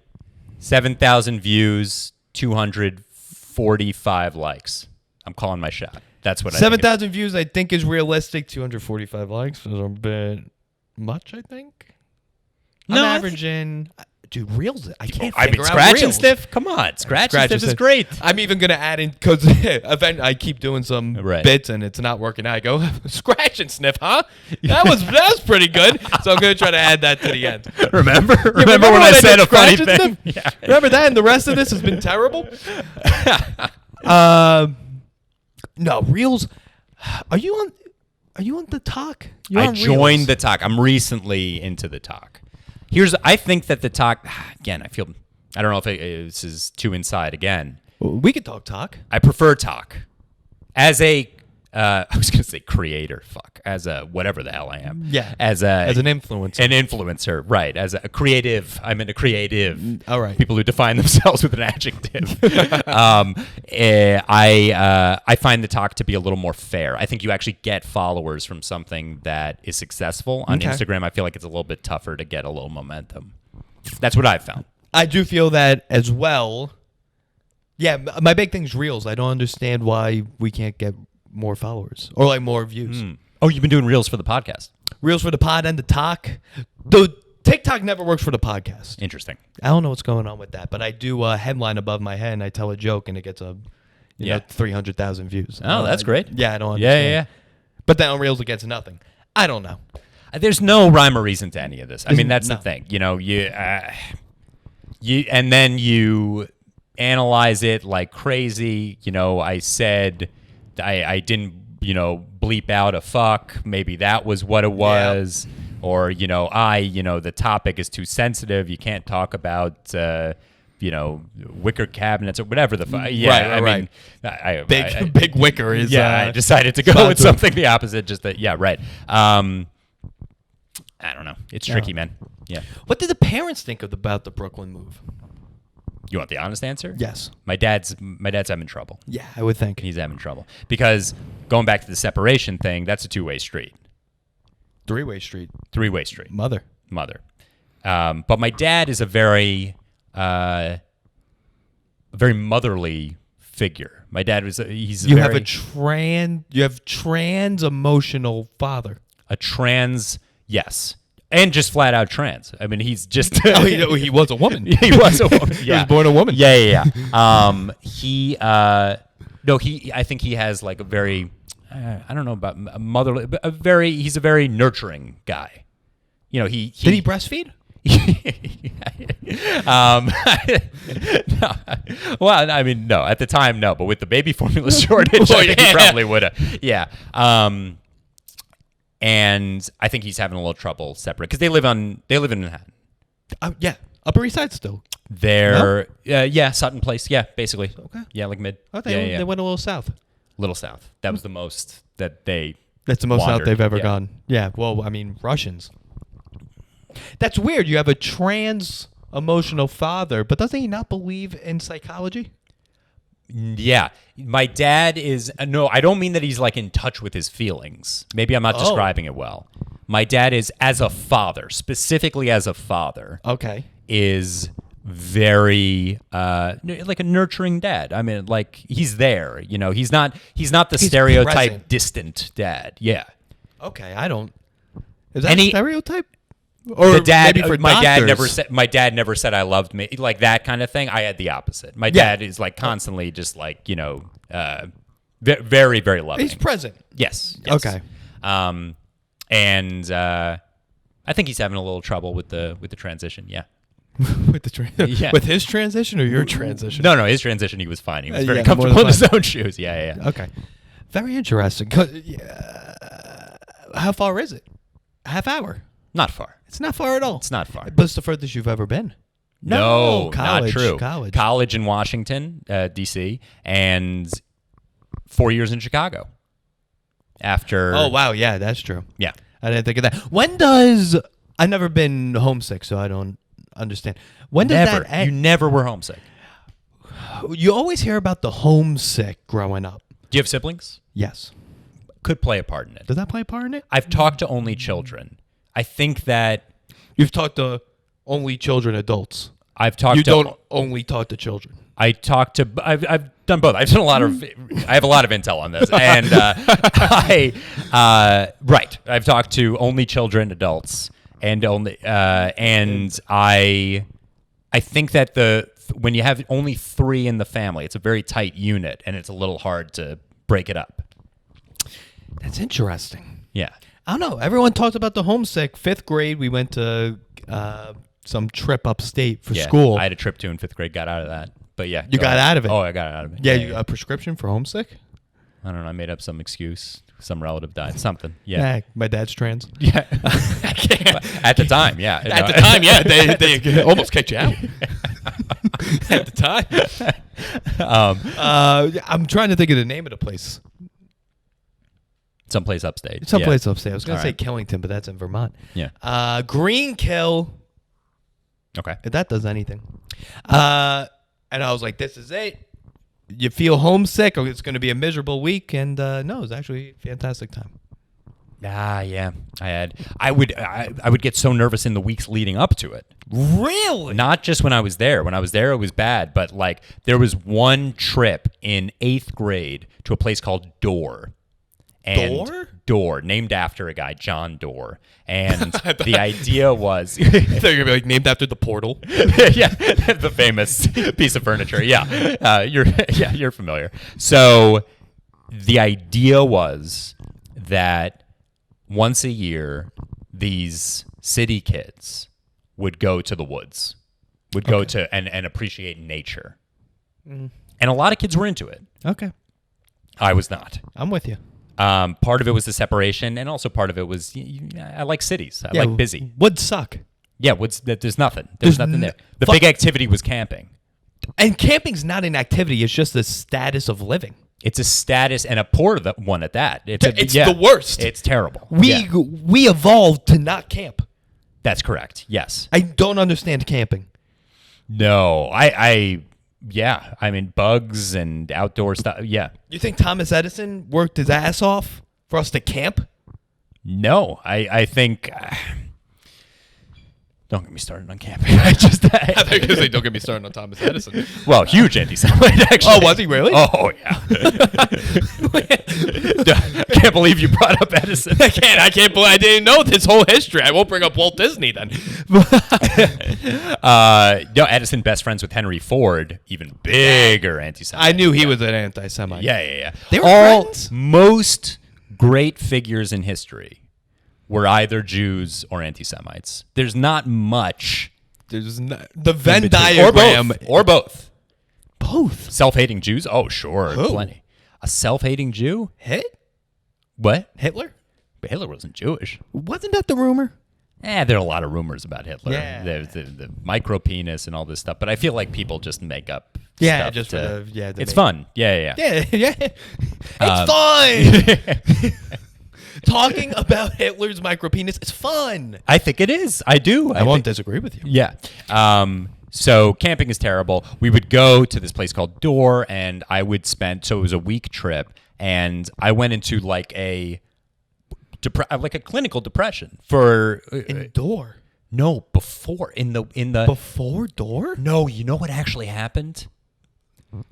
7,000 views, 245 likes. I'm calling my shot. That's what I think. 7,000 views, I think, is realistic. 245 likes is a bit much, I think. No, I'm I averaging. Dude, reels. I can't I mean, figure out Scratch and reels. Sniff. Come on, Scratch and Sniff is great. I'm even gonna add in because I keep doing some Right. bits and it's not working out. I go Scratch and Sniff, huh? That was pretty good. So I'm gonna try to add that to the end. Remember? Yeah, remember when I said did a funny Scratch and thing? Sniff? Remember that? And the rest of this has been terrible. No reels. Are you on the talk? You're I on joined Reels. the talk. I'm recently into the talk. I think that the talk, again, I don't know if this is too inside again. We could talk. I prefer talk. As a, I was going to say creator, as a, whatever the hell I am. Yeah. As an influencer. An influencer, right. As a creative, I'm into creative. All right. People who define themselves with an adjective. I find the talk to be a little more fair. I think you actually get followers from something that is successful. On Okay. Instagram, I feel like it's a little bit tougher to get a little momentum. That's what I've found. I do feel that as well. Yeah, my big thing's reels. I don't understand why we can't get more followers or like more views. Oh, you've been doing reels for the podcast. Reels for the pod and the talk. The TikTok never works for the podcast. Interesting. I don't know what's going on with that, but I do a headline above my head and I tell a joke and it gets a 300,000 views. Oh, that's great. Yeah, I don't understand. Yeah. But then on reels it gets nothing. I don't know. There's no rhyme or reason to any of this. I mean, that's No. the thing. You know, you and then you analyze it like crazy. You know, I said I didn't, bleep out a fuck. Maybe that was what it was. Yeah. Or, the topic is too sensitive. You can't talk about, wicker cabinets or whatever the fuck. Yeah, right. I mean, big wicker is. Yeah, I decided to go with something the opposite. Just that. Yeah, right. I don't know. It's tricky, man. Yeah. What did the parents think about the Brooklyn move? You want the honest answer? Yes. My dad's having trouble. Yeah, I would think. He's having trouble. Because going back to the separation thing, that's a two-way street. Three-way street. Three-way street. Mother. But my dad is a very motherly figure. My dad was you have trans emotional father. A trans, yes. And just flat out trans. I mean, he's just. He was a woman. He was a woman. Yeah. He was born a woman. Yeah. I think he has like a very, I don't know about a motherly, but he's a very nurturing guy. Did he breastfeed? No. Well, I mean, no. At the time, no. But with the baby formula shortage, I think he probably would have. Yeah. And I think he's having a little trouble separate because they live in Manhattan. Yeah, Upper East Side still. They're Sutton Place. Yeah, basically. Okay. Yeah, like mid. They went a little south. Little south. That was the most that they. That's the most wandered. south they've ever gone. Yeah. Well, I mean, Russians. That's weird. You have a trans emotional father, but doesn't he not believe in psychology? Yeah. My dad is no, I don't mean that he's like in touch with his feelings. Maybe I'm not describing it well. My dad is specifically as a father. Okay. Is very like a nurturing dad. I mean, like he's there, he's not the stereotype present. distant dad. Yeah. Okay, I don't Is that a stereotype? Or the dad, maybe for my doctors? dad never said I loved me, like that kind of thing. I had the opposite. My dad is like constantly just like, very, very loving. He's present. Yes. Okay. And I think he's having a little trouble with the transition. Yeah. With with his transition or your transition? No, his transition he was fine. He was very more comfortable than in his fine. own shoes. Yeah. Okay. Very interesting. How far is it? Half hour. Not far. It's not far at all. It's not far. But it's the furthest you've ever been. No, college, not true. College in Washington, D.C., and 4 years in Chicago. After. Oh, wow. Yeah, that's true. Yeah. I didn't think of that. I've never been homesick, so I don't understand. When does that end? You never were homesick. You always hear about the homesick growing up. Do you have siblings? Yes. Could play a part in it. Does that play a part in it? I've talked to only children. I think that You've talked to only children, adults. I've talked You to don't only talk to children. I've done both. I've done a lot of I have a lot of intel on this. And I've talked to only children, adults, and I think that when you have only 3 in the family, it's a very tight unit and it's a little hard to break it up. That's interesting. Yeah. I don't know. Everyone talks about the homesick. 5th grade, we went to some trip upstate for school. I had a trip to in 5th grade, got out of that. But yeah. You got out of it? Oh, I got out of it. Yeah, a prescription for homesick? I don't know. I made up some excuse. Some relative died. Something. Yeah. My dad's trans. Yeah. At the time, yeah. At the time, yeah. They almost kicked you out. At the time. I'm trying to think of the name of the place. Someplace upstate. Someplace upstate. I was going to say right. Killington, but that's in Vermont. Yeah. Greenkill. Okay. If that does anything. And I was like, this is it. You feel homesick, or it's going to be a miserable week. And no, it was actually a fantastic time. Yeah. I would get so nervous in the weeks leading up to it. Really? Not just when I was there. When I was there, it was bad. But like, there was one trip in 8th grade to a place called Dorr. Dorr, named after a guy, John Dorr. And the idea was... I thought you were going to be like, named after the portal. Yeah, the famous piece of furniture. Yeah, you're familiar. So the idea was that once a year, these city kids would go to the woods, would go to and appreciate nature. And a lot of kids were into it. Okay. I was not. I'm with you. Part of it was the separation, and also part of it was I like cities. I like busy. Woods suck. Yeah, there's nothing. There's nothing there. The big activity was camping. And camping's not an activity. It's just the status of living. It's a status, and a poor one at that. It's the worst. It's terrible. We evolved to not camp. That's correct. Yes. I don't understand camping. No, I mean, bugs and outdoor stuff. Yeah. You think Thomas Edison worked his ass off for us to camp? No, I think. Don't get me started on camping. I thought you were going to say, don't get me started on Thomas Edison. Well, huge anti-Semite, actually. Oh, was he really? Oh, yeah. I can't believe you brought up Edison. I can't believe I didn't know this whole history. I won't bring up Walt Disney then. No, Edison, best friends with Henry Ford, even bigger anti-Semite. I knew he was an anti-Semite. Yeah. They were friends? Most great figures in history were either Jews or anti-Semites. There's not much. There's not, the Venn diagram. Or both. Both? Self-hating Jews? Oh, sure. Who? Plenty. A self-hating Jew? What? Hitler? But Hitler wasn't Jewish. Wasn't that the rumor? There are a lot of rumors about Hitler. Yeah. The micro penis and all this stuff. But I feel like people just make up stuff. Just it's fun. Yeah. It's fun. Talking about Hitler's micropenis is fun. I think it is. I do. I won't disagree with you. Yeah. So camping is terrible. We would go to this place called Dorr, and I would spend. So it was a week trip, and I went into like a clinical depression for Dorr. No, before in the before Dorr. No, you know what actually happened?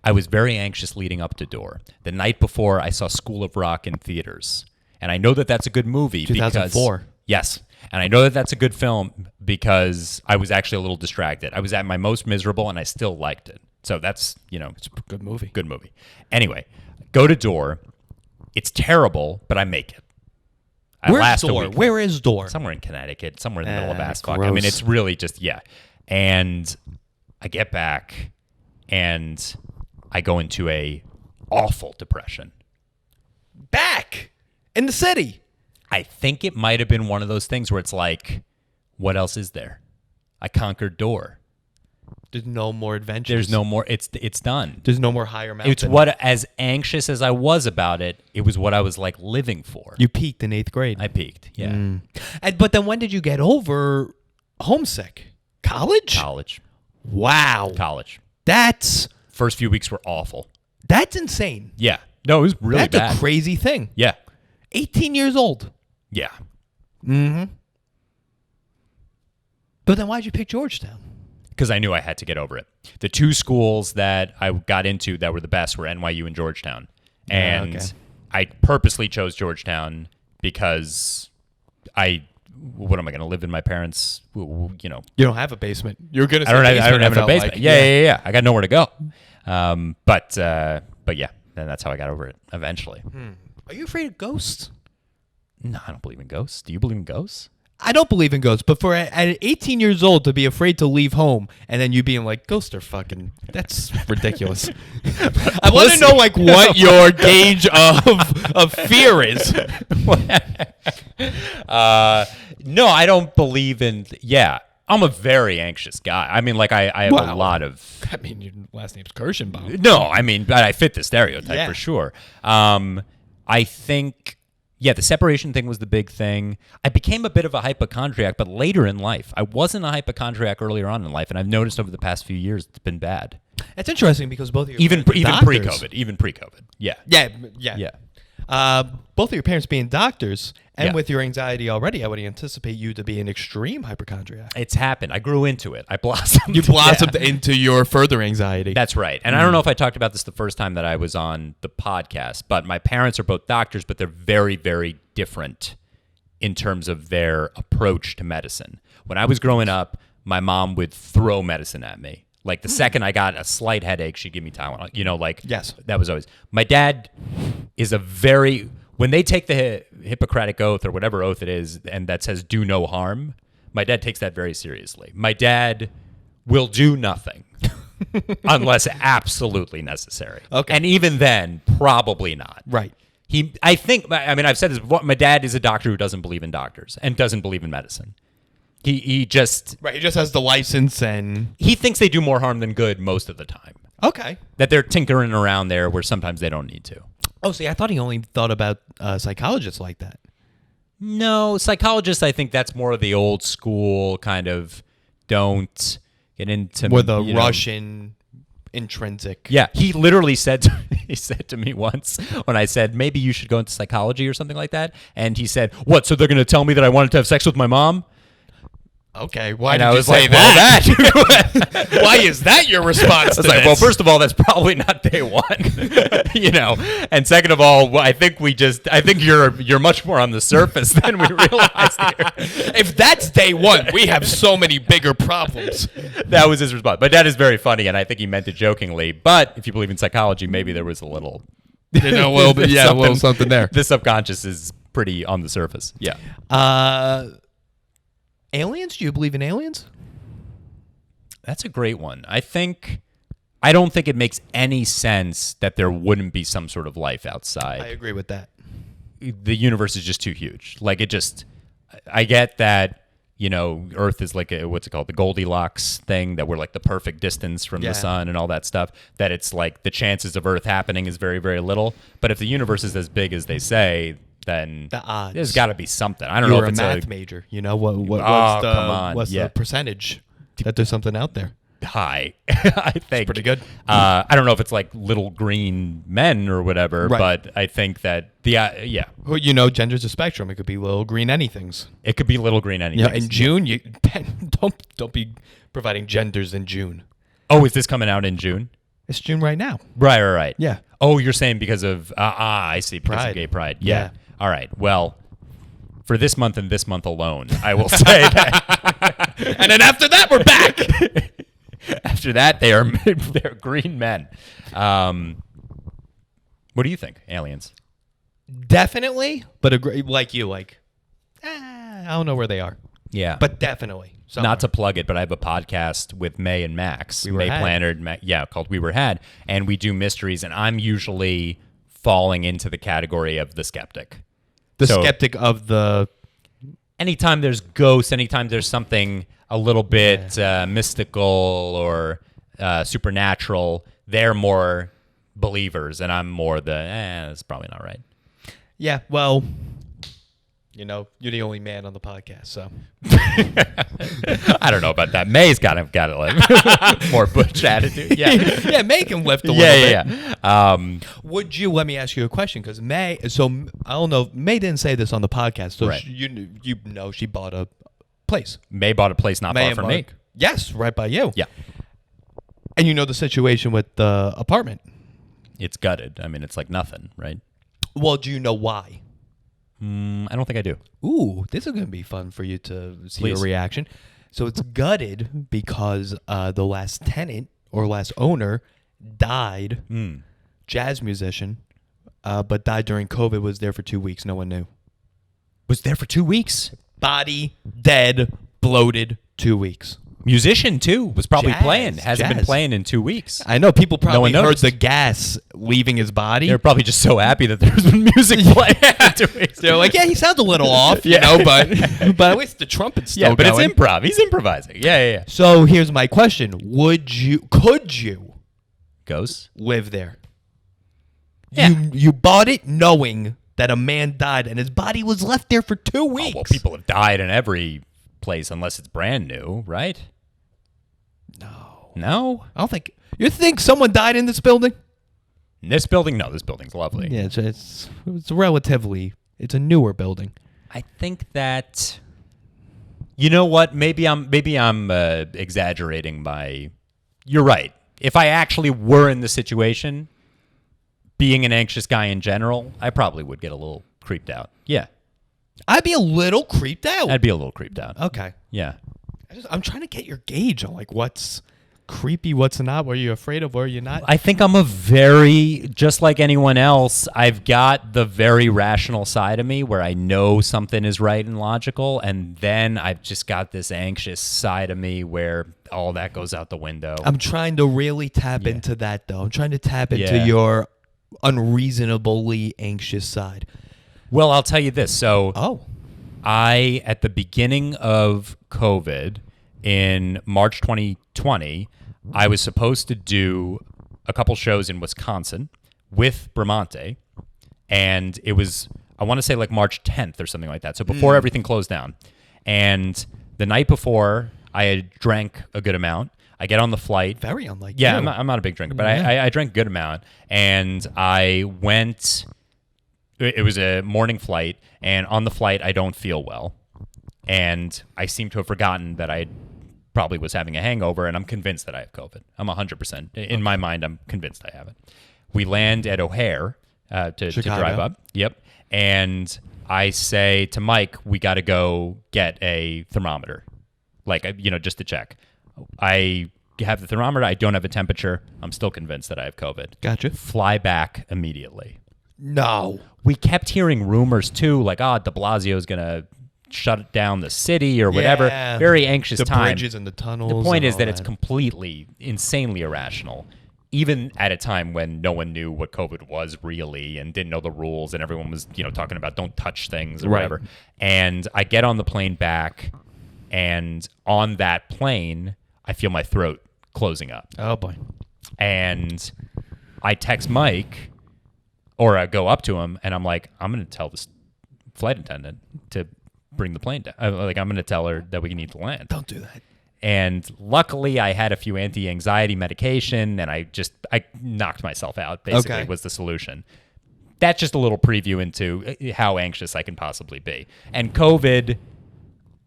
I was very anxious leading up to Dorr. The night before, I saw School of Rock in theaters. And I know that that's a good movie 2004. Yes. And I know that that's a good film because I was actually a little distracted. I was at my most miserable and I still liked it. So that's, it's a good movie. Good movie. Anyway, go to Door. It's terrible, but I make it. Where's Door? Where is Door? Somewhere in Connecticut, somewhere in the middle of Ascot. I gross. mean, it's really just, And I get back and I go into a awful depression. Back in the city. I think it might have been one of those things where it's like, what else is there? I conquered Door. There's no more adventures. There's no more. It's done. There's no more higher mountain. It's what, as anxious as I was about it, it was what I was like living for. You peaked in 8th grade. I peaked, yeah. But then when did you get over homesick? College? College. Wow. College. First few weeks were awful. That's insane. Yeah. No, it was really bad. That's a crazy thing. Yeah. 18 years old. Yeah. Mm-hmm. But then why'd you pick Georgetown? Because I knew I had to get over it. The two schools that I got into that were the best were NYU and Georgetown. And I purposely chose Georgetown because what am I going to live in my parents', You don't have a basement. You're going to say I don't have a basement. Like. Yeah. I got nowhere to go. But yeah, then that's how I got over it eventually. Are you afraid of ghosts? No, I don't believe in ghosts. Do you believe in ghosts? I don't believe in ghosts, but at 18 years old to be afraid to leave home and then you being like, ghosts are fucking, that's ridiculous. I want to know what your gauge of fear is. No, I don't believe in, I'm a very anxious guy. I mean, like I have a lot of. I mean, your last name's Kirschenbaum. No, I mean, but I fit the stereotype for sure. I think. Yeah, the separation thing was the big thing. I became a bit of a hypochondriac, but later in life. I wasn't a hypochondriac earlier on in life, and I've noticed over the past few years it's been bad. It's interesting because both of your even pre-COVID. Yeah. Both of your parents being doctors, and with your anxiety already, I would anticipate you to be an extreme hypochondriac. It's happened. I grew into it. I blossomed. You blossomed into your further anxiety. That's right. And I don't know if I talked about this the first time that I was on the podcast, but my parents are both doctors, but they're very, very different in terms of their approach to medicine. When I was growing up, my mom would throw medicine at me. Like the second I got a slight headache, she'd give me Tylenol. Yes. That was always. My dad is when they take the Hippocratic Oath or whatever oath it is, and that says do no harm, my dad takes that very seriously. My dad will do nothing unless absolutely necessary. Okay. And even then, probably not. Right. I've said this before, my dad is a doctor who doesn't believe in doctors and doesn't believe in medicine. He just has the license and he thinks they do more harm than good most of the time. Okay. That they're tinkering around there where sometimes they don't need to. Oh, see, I thought he only thought about psychologists like that. No, psychologists, I think that's more of the old school kind of don't get into with a Russian intrinsic. Yeah, he literally said to me once when I said maybe you should go into psychology or something like that, and he said, "What? So they're going to tell me that I wanted to have sex with my mom?" Okay, why did you say that? Why is that your response to this? Well, first of all, that's probably not day one, And second of all, I think you're much more on the surface than we realized here. If that's day one, we have so many bigger problems. That was his response. My dad is very funny, and I think he meant it jokingly. But if you believe in psychology, maybe there was a little, something there. The subconscious is pretty on the surface. Yeah. Aliens? Do you believe in aliens? That's a great one. I don't think it makes any sense that there wouldn't be some sort of life outside. I agree with that. The universe is just too huge. Like I get that, Earth is like what's it called? The Goldilocks thing, that we're like the perfect distance from the sun and all that stuff, that it's like the chances of Earth happening is very, very little. But if the universe is as big as they say, then the odds. There's got to be something. I don't know if it's a math major. What's the percentage that there's something out there? High, I think. It's pretty good. I don't know if it's like little green men or whatever, but I think that Well, gender's a spectrum. It could be little green anythings. It could be little green anythings. Yeah, in June, don't be providing genders in June. Oh, is this coming out in June? It's June right now. Right. Yeah. Oh, you're saying because of I see, because Pride. of gay pride. Yeah. All right. Well, for this month and this month alone, I will say that. And then after that, we're back. After that, they're green men. What do you think, aliens? Definitely, but agree, like you, I don't know where they are. Yeah. But definitely. Somewhere. Not to plug it, but I have a podcast with May and Max. May Planner, called We Were Had. And we do mysteries, and I'm usually falling into the category of the skeptic. The skeptic of the... Anytime there's ghosts, anytime there's something a little bit mystical or supernatural, they're more believers, and I'm more that's probably not right. Yeah, well, you're the only man on the podcast, so. I don't know about that. May's got a like more butch attitude. Yeah, yeah, May can lift a little bit. Yeah. Would you, let me ask you a question, because May, so I don't know, May didn't say this on the podcast, so right. She bought a place. May bought a place not far from me. Yes, right by you. Yeah. And you know the situation with the apartment. It's gutted. I mean, it's like nothing, right? Well, do you know why? I don't think I do. Ooh, this is going to be fun for you to see Please. your reaction. So it's gutted because the last tenant or last owner died, jazz musician, but died during COVID, was there for 2 weeks. No one knew. Was there for 2 weeks? Body, dead, bloated, 2 weeks. Musician, too, was probably Jazz, playing. Hasn't been playing in 2 weeks. I know. People probably one heard noticed. the gas leaving his body. They're probably just so happy that there's been music playing for 2 weeks. They're like, yeah, he sounds a little off, you know, but at least the trumpet's still but going. it's improv. He's improvising. Yeah. So here's my question. Could you Ghosts? live there? Yeah. You bought it knowing that a man died and his body was left there for 2 weeks. Well, people have died in every place unless it's brand new, right? No? I don't think... You think someone died in this building? In this building? No, this building's lovely. Yeah, it's relatively... It's a newer building. I think that... You know what? Maybe I'm exaggerating my... You're right. If I actually were in the situation, being an anxious guy in general, I probably would get a little creeped out. Yeah. I'd be a little creeped out. I'd be a little creeped out. Okay. Yeah. I'm trying to get your gauge on like what's creepy, what's not. What are you afraid of? What are you not? I think I'm just like anyone else, I've got the very rational side of me where I know something is right and logical, and then I've just got this anxious side of me where all that goes out the window. I'm trying to really tap into that, though. I'm trying to tap into your unreasonably anxious side. Well, I'll tell you this. So, at the beginning of COVID in March 2020, I was supposed to do a couple shows in Wisconsin with Bramante, and it was, I want to say like March 10th or something like that. So before everything closed down. And the night before, I had drank a good amount. I get on the flight. Very unlike you. I'm not a big drinker, but I drank a good amount. And I went, it was a morning flight, and on the flight, I don't feel well. And I seem to have forgotten that I probably was having a hangover, and I'm convinced that I have COVID. I'm 100%. In my mind, I'm convinced I have it. We land at O'Hare to drive up. Yep. And I say to Mike, we got to go get a thermometer, just to check. I have the thermometer. I don't have a temperature. I'm still convinced that I have COVID. Gotcha. Fly back immediately. No. We kept hearing rumors, too, like, de Blasio's going to shut down the city or whatever. Yeah. Very anxious time. The bridges and the tunnels. The point is that it's completely, insanely irrational, even at a time when no one knew what COVID was really and didn't know the rules, and everyone was, talking about don't touch things or whatever. And I get on the plane back, and on that plane, I feel my throat closing up. Oh, boy. And I text Mike, or I go up to him, and I'm like, I'm going to tell this flight attendant to bring the plane down. I'm going to tell her that we need to land. Don't do that. And luckily, I had a few anti-anxiety medication, and I knocked myself out, basically, was the solution. That's just a little preview into how anxious I can possibly be. And COVID,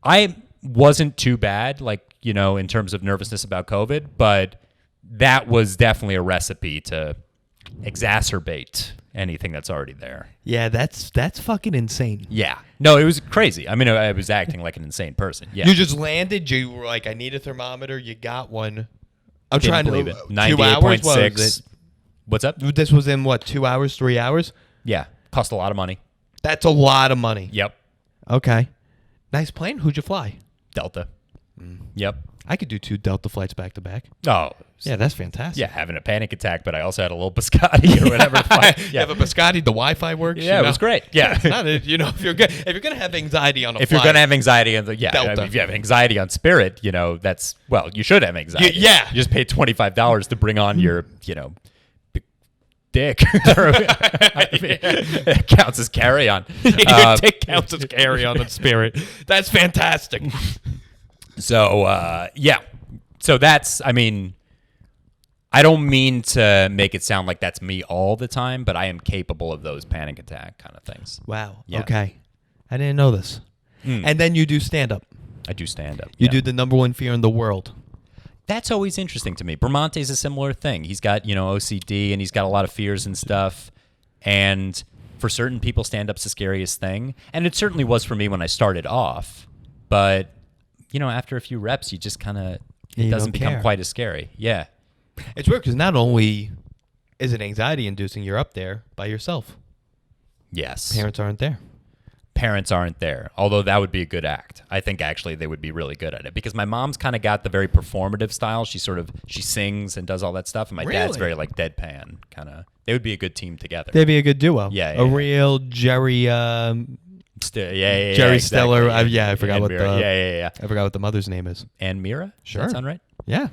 I wasn't too bad, in terms of nervousness about COVID, but that was definitely a recipe to exacerbate anything that's already there. Yeah, that's fucking insane. Yeah. No, it was crazy. I mean, I was acting like an insane person. Yeah. You just landed. You were like, I need a thermometer. You got one. I'm Didn't trying believe to it. 2 hours. What was 98.6. it? What's up? This was in what, 2 hours, 3 hours? Yeah. Cost a lot of money. That's a lot of money. Yep. Okay. Nice plane. Who'd you fly? Delta. Yep. I could do 2 Delta flights back to back. Oh. Yeah, that's fantastic. Yeah, having a panic attack, but I also had a little biscotti or whatever. You have a biscotti, the Wi-Fi works. Yeah, it was great. Yeah. It's not if you're gonna have anxiety on a If flight, you're going to have anxiety on Delta. if you have anxiety on Spirit, that's, well, you should have anxiety. Yeah. You just pay $25 to bring on your, big dick. I mean, it counts as carry-on. Your dick counts as carry-on in Spirit. That's fantastic. So, So that's, I mean, I don't mean to make it sound like that's me all the time, but I am capable of those panic attack kind of things. Wow. Yeah. Okay. I didn't know this. And then you do stand-up. I do stand up. You do the number one fear in the world. That's always interesting to me. Bramante's a similar thing. He's got, OCD and he's got a lot of fears and stuff. And for certain people, stand-up's the scariest thing. And it certainly was for me when I started off. But, after a few reps, you just kind of, it doesn't become quite as scary. Yeah. It's weird because not only is it anxiety-inducing, you're up there by yourself. Yes. Parents aren't there. Parents aren't there, although that would be a good act. I think actually they would be really good at it because my mom's kind of got the very performative style. She sings and does all that stuff, and my dad's very like deadpan kind of. They would be a good team together. They'd be a good duo. Yeah, a real Jerry. Jerry exactly. Stiller. I forgot and what Mira. the I forgot what the mother's name is. And Mira. Sure. Does that sound right? Yeah.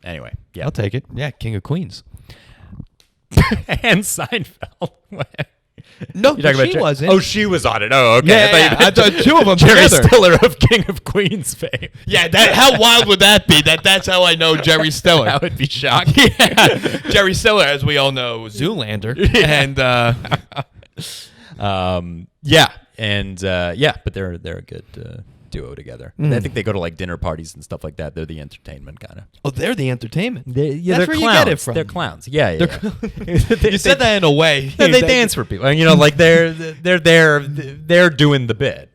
Anyway, yeah, I'll take it. Yeah, King of Queens. And Seinfeld. No, You're talking she about wasn't. Oh, she was on it. Oh, okay. Yeah, I thought two of them Jerry together. Stiller of King of Queens fame. Yeah, how wild would that be? That's how I know Jerry Stiller. That would be shocking. Yeah. Jerry Stiller, as we all know, Zoolander. And but they're a good duo together. I think they go to like dinner parties and stuff like that. They're the entertainment kind of. Oh, they're the entertainment. That's where clowns. you get it from. They're clowns. Yeah. You said that in a way. They dance for people. Like they're doing the bit.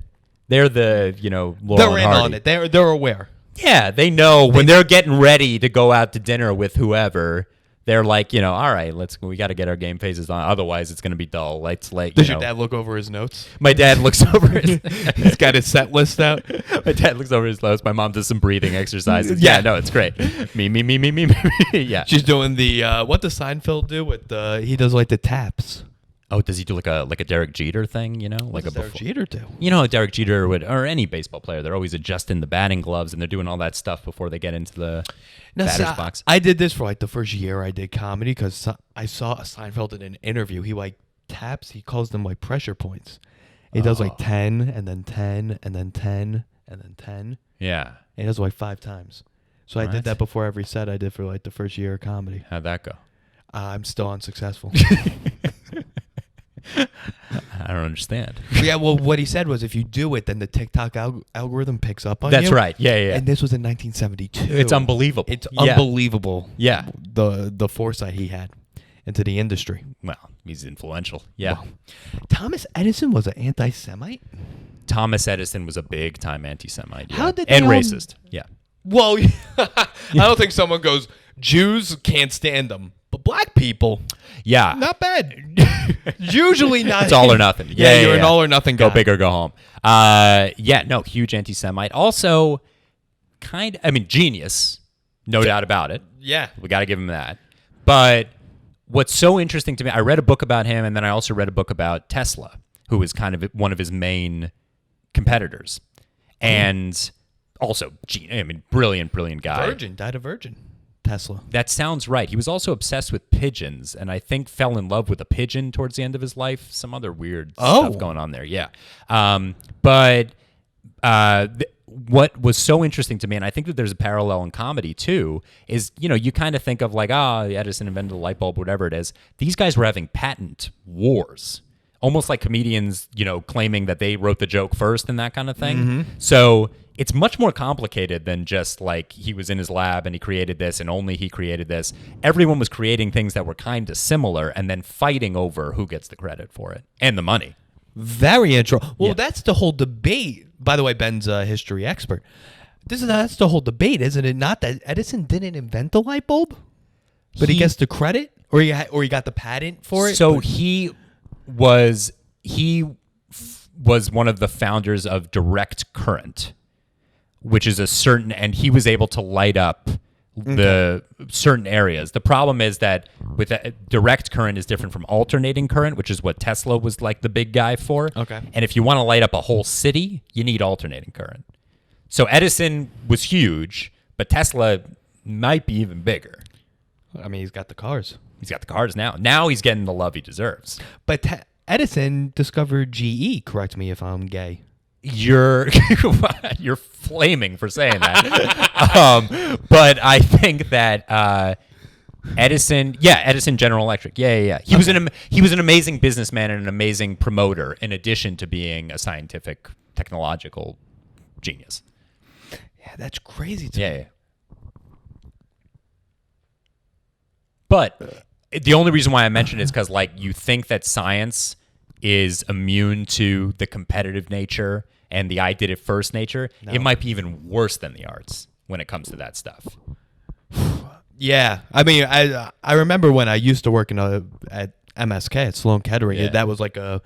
They're the Laurel They're and in Hardy. on it. They're aware. Yeah, they know when they're getting ready to go out to dinner with whoever. They're like, all right, we got to get our game faces on. Otherwise, it's going to be dull. Does your dad look over his notes? My dad looks over He's got his set list out. My dad looks over his notes. My mom does some breathing exercises. Yeah, no, it's great. Me. Yeah. She's doing the, what does Seinfeld do with he does like the taps. Oh, does he do like a Derek Jeter thing, What does Derek Jeter do? Derek Jeter would, or any baseball player, they're always adjusting the batting gloves and they're doing all that stuff before they get into the batter's box. I did this for like the first year I did comedy because I saw Seinfeld in an interview. He like taps, he calls them like pressure points. He does like 10 and then 10 and then 10 and then 10. Yeah. And he does like 5 times. So I did that before every set I did for like the first year of comedy. How'd that go? I'm still unsuccessful. I don't understand. Yeah, well, what he said was if you do it, then the TikTok algorithm picks up on you. That's right. Yeah. And this was in 1972. It's unbelievable. It's unbelievable. Yeah. The foresight he had into the industry. Well, he's influential. Yeah. Wow. Thomas Edison was an anti-Semite? Thomas Edison was a big-time anti-Semite. Yeah. How did they and all- racist. Yeah. Well, I don't think someone goes, Jews can't stand them. But black people, Yeah. not bad. Usually not. It's all or nothing. Yeah, you're an all or nothing guy. Go big or go home. Huge anti-Semite. Also, genius. No doubt about it. Yeah. We got to give him that. But what's so interesting to me, I read a book about him, and then I also read a book about Tesla, who was kind of one of his main competitors. And also, brilliant guy. Died a virgin. Tesla. That sounds right. He was also obsessed with pigeons, and I think fell in love with a pigeon towards the end of his life. Some other weird stuff going on there. Yeah. What was so interesting to me, and I think that there's a parallel in comedy too, is, you kind of think of like, Edison invented the light bulb, whatever it is. These guys were having patent wars, almost like comedians, claiming that they wrote the joke first and that kind of thing. Mm-hmm. So, it's much more complicated than just like he was in his lab and he created this and only he created this. Everyone was creating things that were kind of similar and then fighting over who gets the credit for it and the money. Very interesting. Well, that's the whole debate. By the way, Ben's a history expert. That's the whole debate, isn't it? Not that Edison didn't invent the light bulb, but he gets the credit, or he got the patent for it. So he was one of the founders of direct current, which is and he was able to light up the certain areas. The problem is that with direct current is different from alternating current, which is what Tesla was like the big guy for. Okay. And if you want to light up a whole city, you need alternating current. So Edison was huge, but Tesla might be even bigger. I mean, he's got the cars. He's got the cars now. Now he's getting the love he deserves. But Edison discovered GE. Correct me if I'm gay. You're flaming for saying that. But I think that Edison General Electric. Yeah. He was an amazing businessman and an amazing promoter in addition to being a scientific, technological genius. Yeah, that's crazy to me. Yeah. But the only reason why I mentioned it is because like you think that science is immune to the competitive nature and the I did it first nature. No. It might be even worse than the arts when it comes to that stuff. Yeah. I mean, I remember when I used to work at MSK at Sloan Kettering. Yeah. That was like a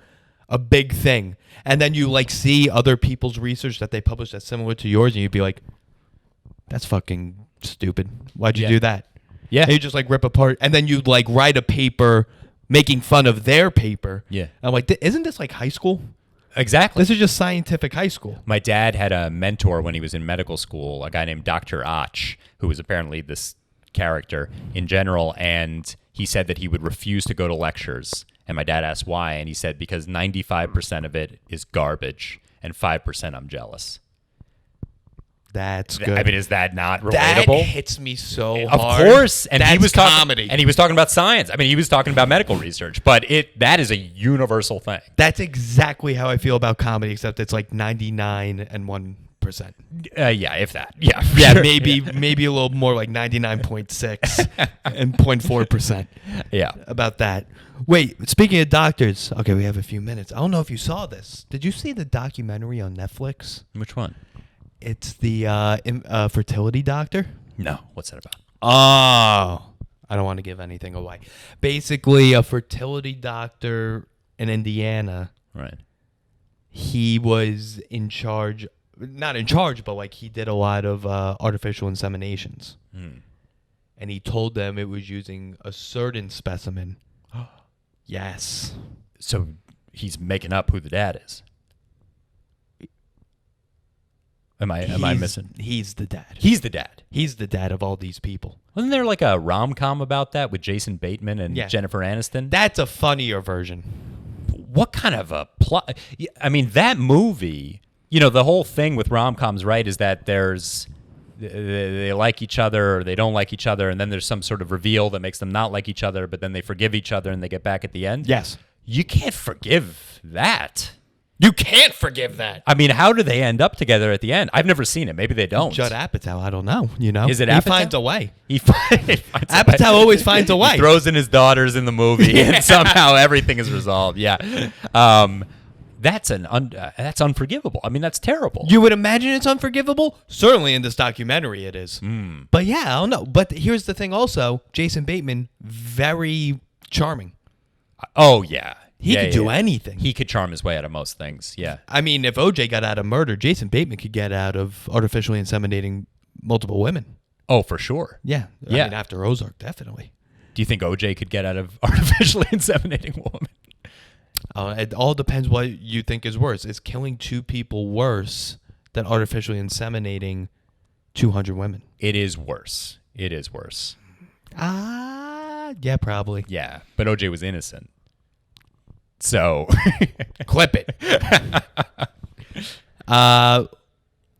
big thing. And then you like see other people's research that they publish that's similar to yours, and you'd be like, that's fucking stupid. Why'd you do that? Yeah. And you just like rip apart, and then you'd like write a paper making fun of their paper. Yeah. And I'm like, isn't this like high school? Exactly. This is just scientific high school. My dad had a mentor when he was in medical school, a guy named Dr. Och, who was apparently this character in general, and he said that he would refuse to go to lectures. And my dad asked why, and he said because 95% of it is garbage and 5% I'm jealous. That's good. I mean, is that not relatable? That hits me so hard. Of course. And that's he was comedy. And he was talking about science. I mean, he was talking about medical research, but that is a universal thing. That's exactly how I feel about comedy, except it's like 99.1%. Yeah, if that. Yeah. Yeah, Sure. maybe a little more like 99.6 and 0.4%. Yeah. About that. Wait, speaking of doctors, okay, we have a few minutes. I don't know if you saw this. Did you see the documentary on Netflix? Which one? It's the fertility doctor. No. What's that about? Oh, I don't want to give anything away. Basically, a fertility doctor in Indiana. Right. He was in charge, not in charge, but like he did a lot of artificial inseminations. And he told them it was using a certain specimen. Yes. So he's making up who the dad is. Am I missing? He's the dad. He's the dad. He's the dad of all these people. Wasn't there like a rom-com about that with Jason Bateman and Jennifer Aniston? That's a funnier version. What kind of a plot? I mean, that movie, the whole thing with rom-coms, right, is that they like each other or they don't like each other, and then there's some sort of reveal that makes them not like each other, but then they forgive each other and they get back at the end? Yes. You can't forgive that. You can't forgive that. I mean, how do they end up together at the end? I've never seen it. Maybe they don't. Judd Apatow, I don't know. Is it Apatow? He finds a way. He finds Apatow always finds a way. He throws in his daughters in the movie, and somehow everything is resolved. Yeah. That's unforgivable. I mean, that's terrible. You would imagine it's unforgivable? Certainly in this documentary it is. But yeah, I don't know. But here's the thing also. Jason Bateman, very charming. Oh, yeah. He could do anything. He could charm his way out of most things, yeah. I mean, if OJ got out of murder, Jason Bateman could get out of artificially inseminating multiple women. Oh, for sure. Yeah. I mean, after Ozark, definitely. Do you think OJ could get out of artificially inseminating a woman? It all depends what you think is worse. Is killing 2 people worse than artificially inseminating 200 women? It is worse. It is worse. Yeah, probably. Yeah, but OJ was innocent. So, clip it.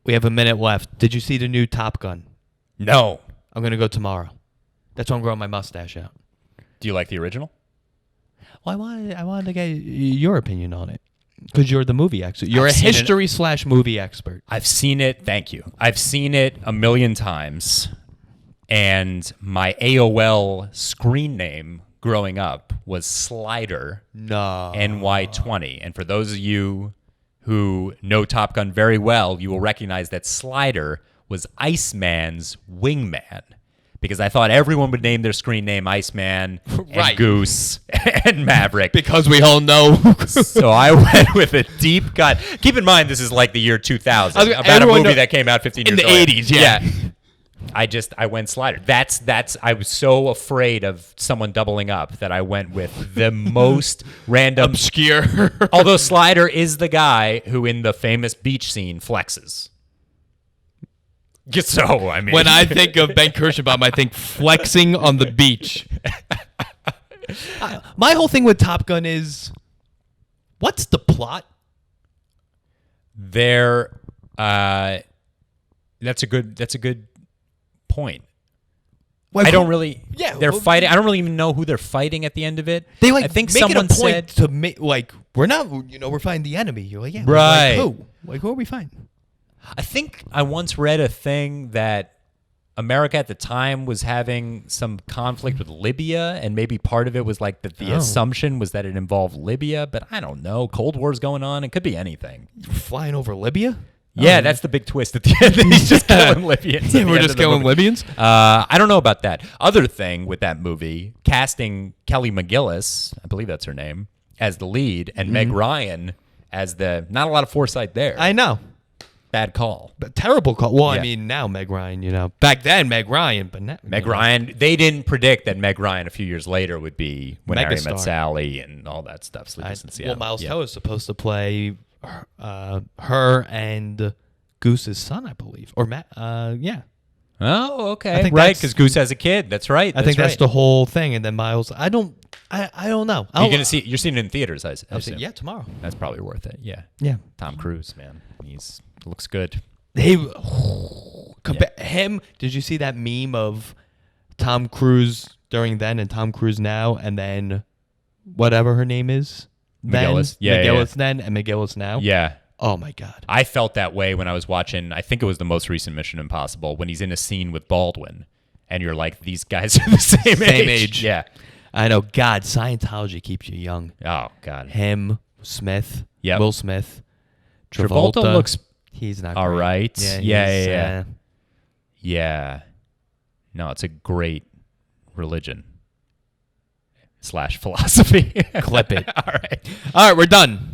We have a minute left. Did you see the new Top Gun? No. I'm going to go tomorrow. That's why I'm growing my mustache out. Do you like the original? Well, I wanted to get your opinion on it. Because you're the movie expert. You're a history/movie expert. I've seen it. Thank you. I've seen it a million times. And my AOL screen name growing up was Slider No. NY20. And for those of you who know Top Gun very well, you will recognize that Slider was Iceman's wingman. Because I thought everyone would name their screen name Iceman and Goose and Maverick. Because we all know. So I went with a deep cut. Keep in mind, this is like the year 2000. About a movie that came out 15 years in the later. 80s, yeah. I went Slider. I was so afraid of someone doubling up that I went with the most random. Obscure. Although Slider is the guy who in the famous beach scene flexes. So, I mean. When I think of Ben Kirschenbaum, I think flexing on the beach. My whole thing with Top Gun is, what's the plot? That's a good point. Like, I don't really. Yeah, they're fighting. I don't really even know who they're fighting at the end of it. They like. I think make someone it a point said to make like we're not. We're fighting the enemy. You're like, yeah, right. Like, who? Like, who are we fighting? I think I once read a thing that America at the time was having some conflict with Libya, and maybe part of it was like that the assumption was that it involved Libya, but I don't know. Cold War's going on. It could be anything. Flying over Libya? Yeah, that's the big twist at the end. He's just killing Libyans. Yeah, we're just killing Libyans? I don't know about that. Other thing with that movie, casting Kelly McGillis, I believe that's her name, as the lead, and Meg Ryan as the, not a lot of foresight there. I know. Bad call. But terrible call. Well, Yeah. I mean, now Meg Ryan, back then Meg Ryan, but now Meg Ryan, they didn't predict that Meg Ryan a few years later would be When Harry Met Megastar. Sally and all that stuff. Sleepless in Seattle. Well, Miles Teller is supposed to play her and Goose's son, I believe. Or Matt, yeah. Oh, okay. I think Right, that's- because Goose has a kid. That's right. I think that's the whole thing. And then Miles, I don't know. You're seeing it in theaters, I assume. Yeah, tomorrow. That's probably worth it. Yeah. Yeah. Tom Cruise, man. Looks good. Him. Did you see that meme of Tom Cruise during then and Tom Cruise now, and then whatever her name is? McGillis. Yeah, McGillis then and McGillis now. Yeah. Oh my God. I felt that way when I was watching, I think it was the most recent Mission Impossible, when he's in a scene with Baldwin, and you're like, these guys are the same age. Yeah. I know. God, Scientology keeps you young. Oh, God. Him, Smith, Yep. Will Smith, Travolta looks he's not all great. right. Yeah. Yeah. No, it's a great religion / philosophy. Clip it. All right. All right, we're done.